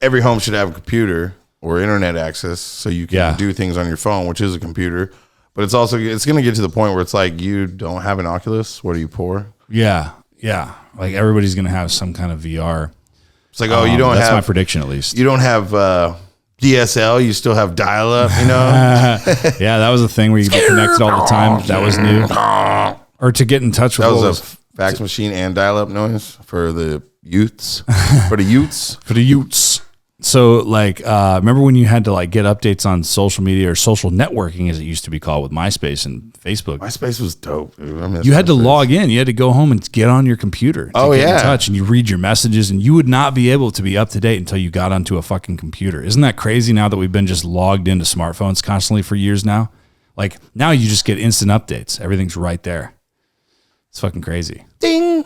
every home should have a computer or internet access so you can do things on your phone, which is a computer. But it's going to get to the point where it's like, you don't have an Oculus. What are you, poor? Yeah. Like everybody's going to have some kind of VR. It's like, you don't have. That's my prediction, at least. You don't have DSL, you still have dial-up, you know? Yeah, that was a thing where you get connected all the time. That was new. Or to get in touch with... That was a fax machine and dial-up noise for the youths. For the youths. For the youths. So, like, remember when you had to, like, get updates on social media or social networking, as it used to be called, with MySpace and Facebook? MySpace was dope, dude. You had to log in. You had to go home and get on your computer to get in touch, and you read your messages, and you would not be able to be up to date until you got onto a fucking computer. Isn't that crazy now that we've been just logged into smartphones constantly for years now? Like, now you just get instant updates. Everything's right there. It's fucking crazy. Ding!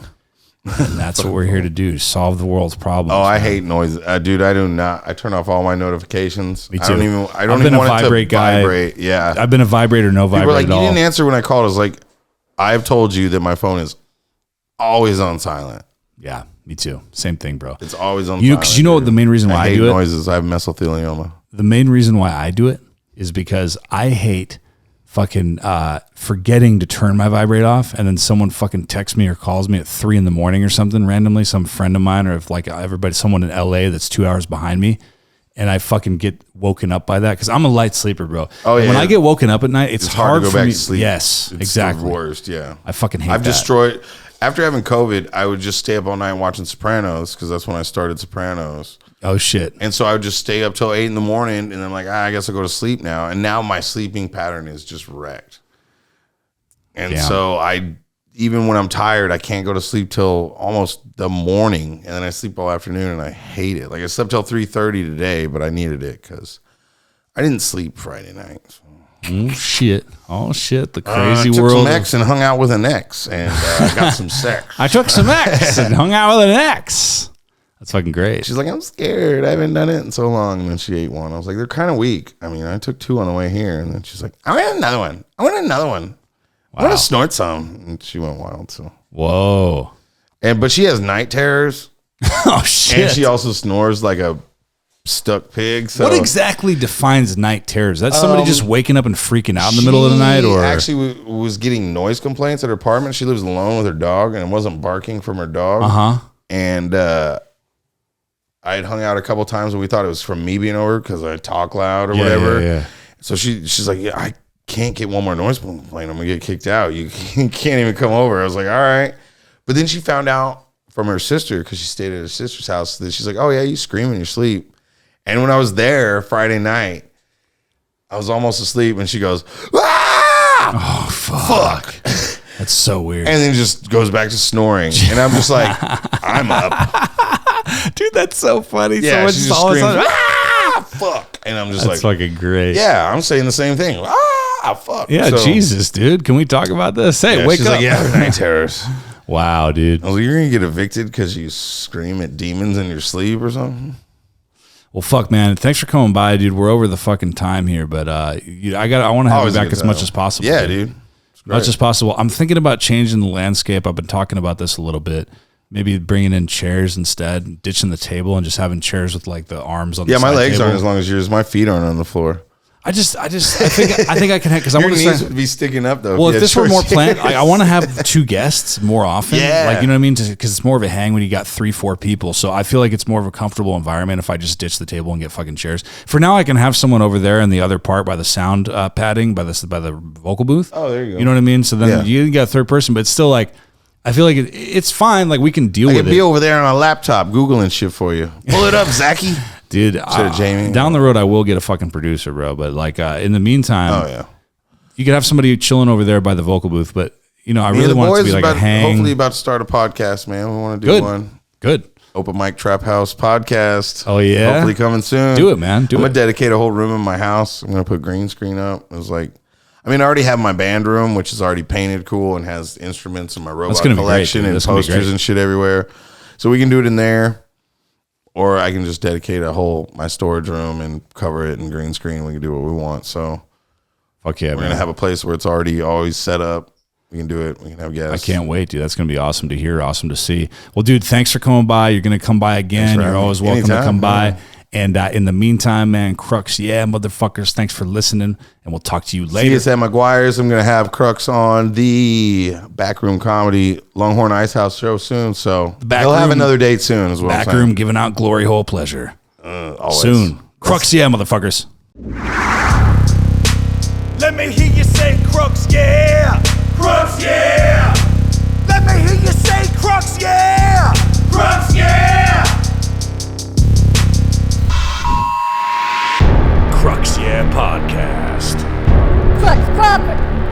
And that's what we're here to do, solve the world's problems. Oh, I hate noise. Dude, I do not. I turn off all my notifications. Me too. I don't even want it to vibrate. Yeah. I've been a vibrator, no vibrate like, at all. You didn't answer when I called. I was like, I've told you that my phone is always on silent. Yeah, me too. Same thing, bro. It's always on silent. Because you know what the main reason why I do it? Noises. I have mesothelioma. The main reason why I do it is because I hate fucking forgetting to turn my vibrate off, and then someone fucking texts me or calls me at 3 a.m. or something randomly, some friend of mine, or if like someone in LA that's 2 hours behind me, and I fucking get woken up by that because I'm a light sleeper, bro. Oh yeah. When I get woken up at night, it's hard to go for back me. to sleep. Yes, it's exactly. The worst. Yeah. I fucking hate. I've destroyed. After having COVID, I would just stay up all night watching Sopranos because that's when I started Sopranos. Oh shit! And so I would just stay up till 8 a.m, and I'm like, I guess I'll go to sleep now. And now my sleeping pattern is just wrecked. And so even when I'm tired, I can't go to sleep till almost the morning, and then I sleep all afternoon, and I hate it. Like I slept till 3:30 today, but I needed it because I didn't sleep Friday night. So. Oh shit! The crazy took world. Some X and hung out with an ex, and got some sex. I took some X and hung out with an ex. That's fucking great. She's like, I'm scared. I haven't done it in so long. And then she ate one. I was like, they're kind of weak. I mean, I took 2 on the way here, and then she's like, I want another one. Wow. I want to snort some. And she went wild. So whoa. But she has night terrors. Oh shit. And she also snores like a stuck pig. So what exactly defines night terrors? That's somebody just waking up and freaking out in the middle of the night, or actually was getting noise complaints at her apartment. She lives alone with her dog, and it wasn't barking from her dog. And I had hung out a couple times, and we thought it was from me being over because I talk loud or whatever. Yeah. So she's like, I can't get one more noise complaint. I'm gonna get kicked out. You can't even come over. I was like, all right. But then she found out from her sister, because she stayed at her sister's house, that she's like, oh yeah, you scream in your sleep. And when I was there Friday night, I was almost asleep, and she goes, ah! Oh fuck. That's so weird. And then just goes back to snoring. And I'm just like, I'm up. Dude, that's so funny. Yeah, she just screams, ah, fuck. And I'm just that's fucking great. Yeah, I'm saying the same thing. Ah, fuck. Yeah, so, Jesus, dude. Can we talk about this? Hey, wake up. Like, yeah, night terrors. Wow, dude. I was like, you're going to get evicted because you scream at demons in your sleep or something? Well, fuck, man. Thanks for coming by, dude. We're over the fucking time here, but I want to have you back as much as possible. Yeah, dude. Much as possible. I'm thinking about changing the landscape. I've been talking about this a little bit. Maybe bringing in chairs instead, ditching the table and just having chairs with like the arms on the side my legs table. aren't as long as yours. My feet aren't on the floor. I think I can because I want to knees would be sticking up though. Well, if this were more planned, I want to have 2 guests more often. Yeah, like, you know what I mean? Because it's more of a hang when you got 3-4 people. So I feel like it's more of a comfortable environment if I just ditch the table and get fucking chairs. For now, I can have someone over there in the other part by the sound padding by the vocal booth. Oh, there you go. You know what I mean? So then you got a third person, but it's still like, I feel like it's fine. Like, we can deal with it. Be over there on a laptop Googling shit for you. Pull it up, Zachy. Dude, Jamie. Down the road, I will get a fucking producer, bro. But like in the meantime, you could have somebody chilling over there by the vocal booth. But you know, I really want it to be like a hang. Hopefully, about to start a podcast, man. We want to do one. Good. Open Mic Trap House podcast. Oh yeah. Hopefully coming soon. Do it, man. I'm gonna dedicate a whole room in my house. I'm gonna put green screen up. It was like, I mean, I already have my band room, which is already painted cool and has instruments in my robot collection and posters and shit everywhere. So we can do it in there. Or I can just dedicate my storage room and cover it in green screen. We can do what we want. So, fuck yeah, we're going to have a place where it's already always set up. We can do it. We can have guests. I can't wait, dude. That's going to be awesome to hear. Awesome to see. Well, dude, thanks for coming by. You're going to come by again. You're always welcome to come by. And in the meantime, man, Crux, motherfuckers, thanks for listening. And we'll talk to you later. See us at McGuire's. I'm going to have Crux on the Backroom Comedy Longhorn Ice House show soon. So he'll have another date soon as well. Backroom giving out glory hole pleasure. Always. Soon. Crux, yeah, motherfuckers. Let me hear you say Crux, yeah. Crux, yeah. Let me hear you say Crux, yeah. Crux, yeah. Crux, yeah podcast. Crux proper.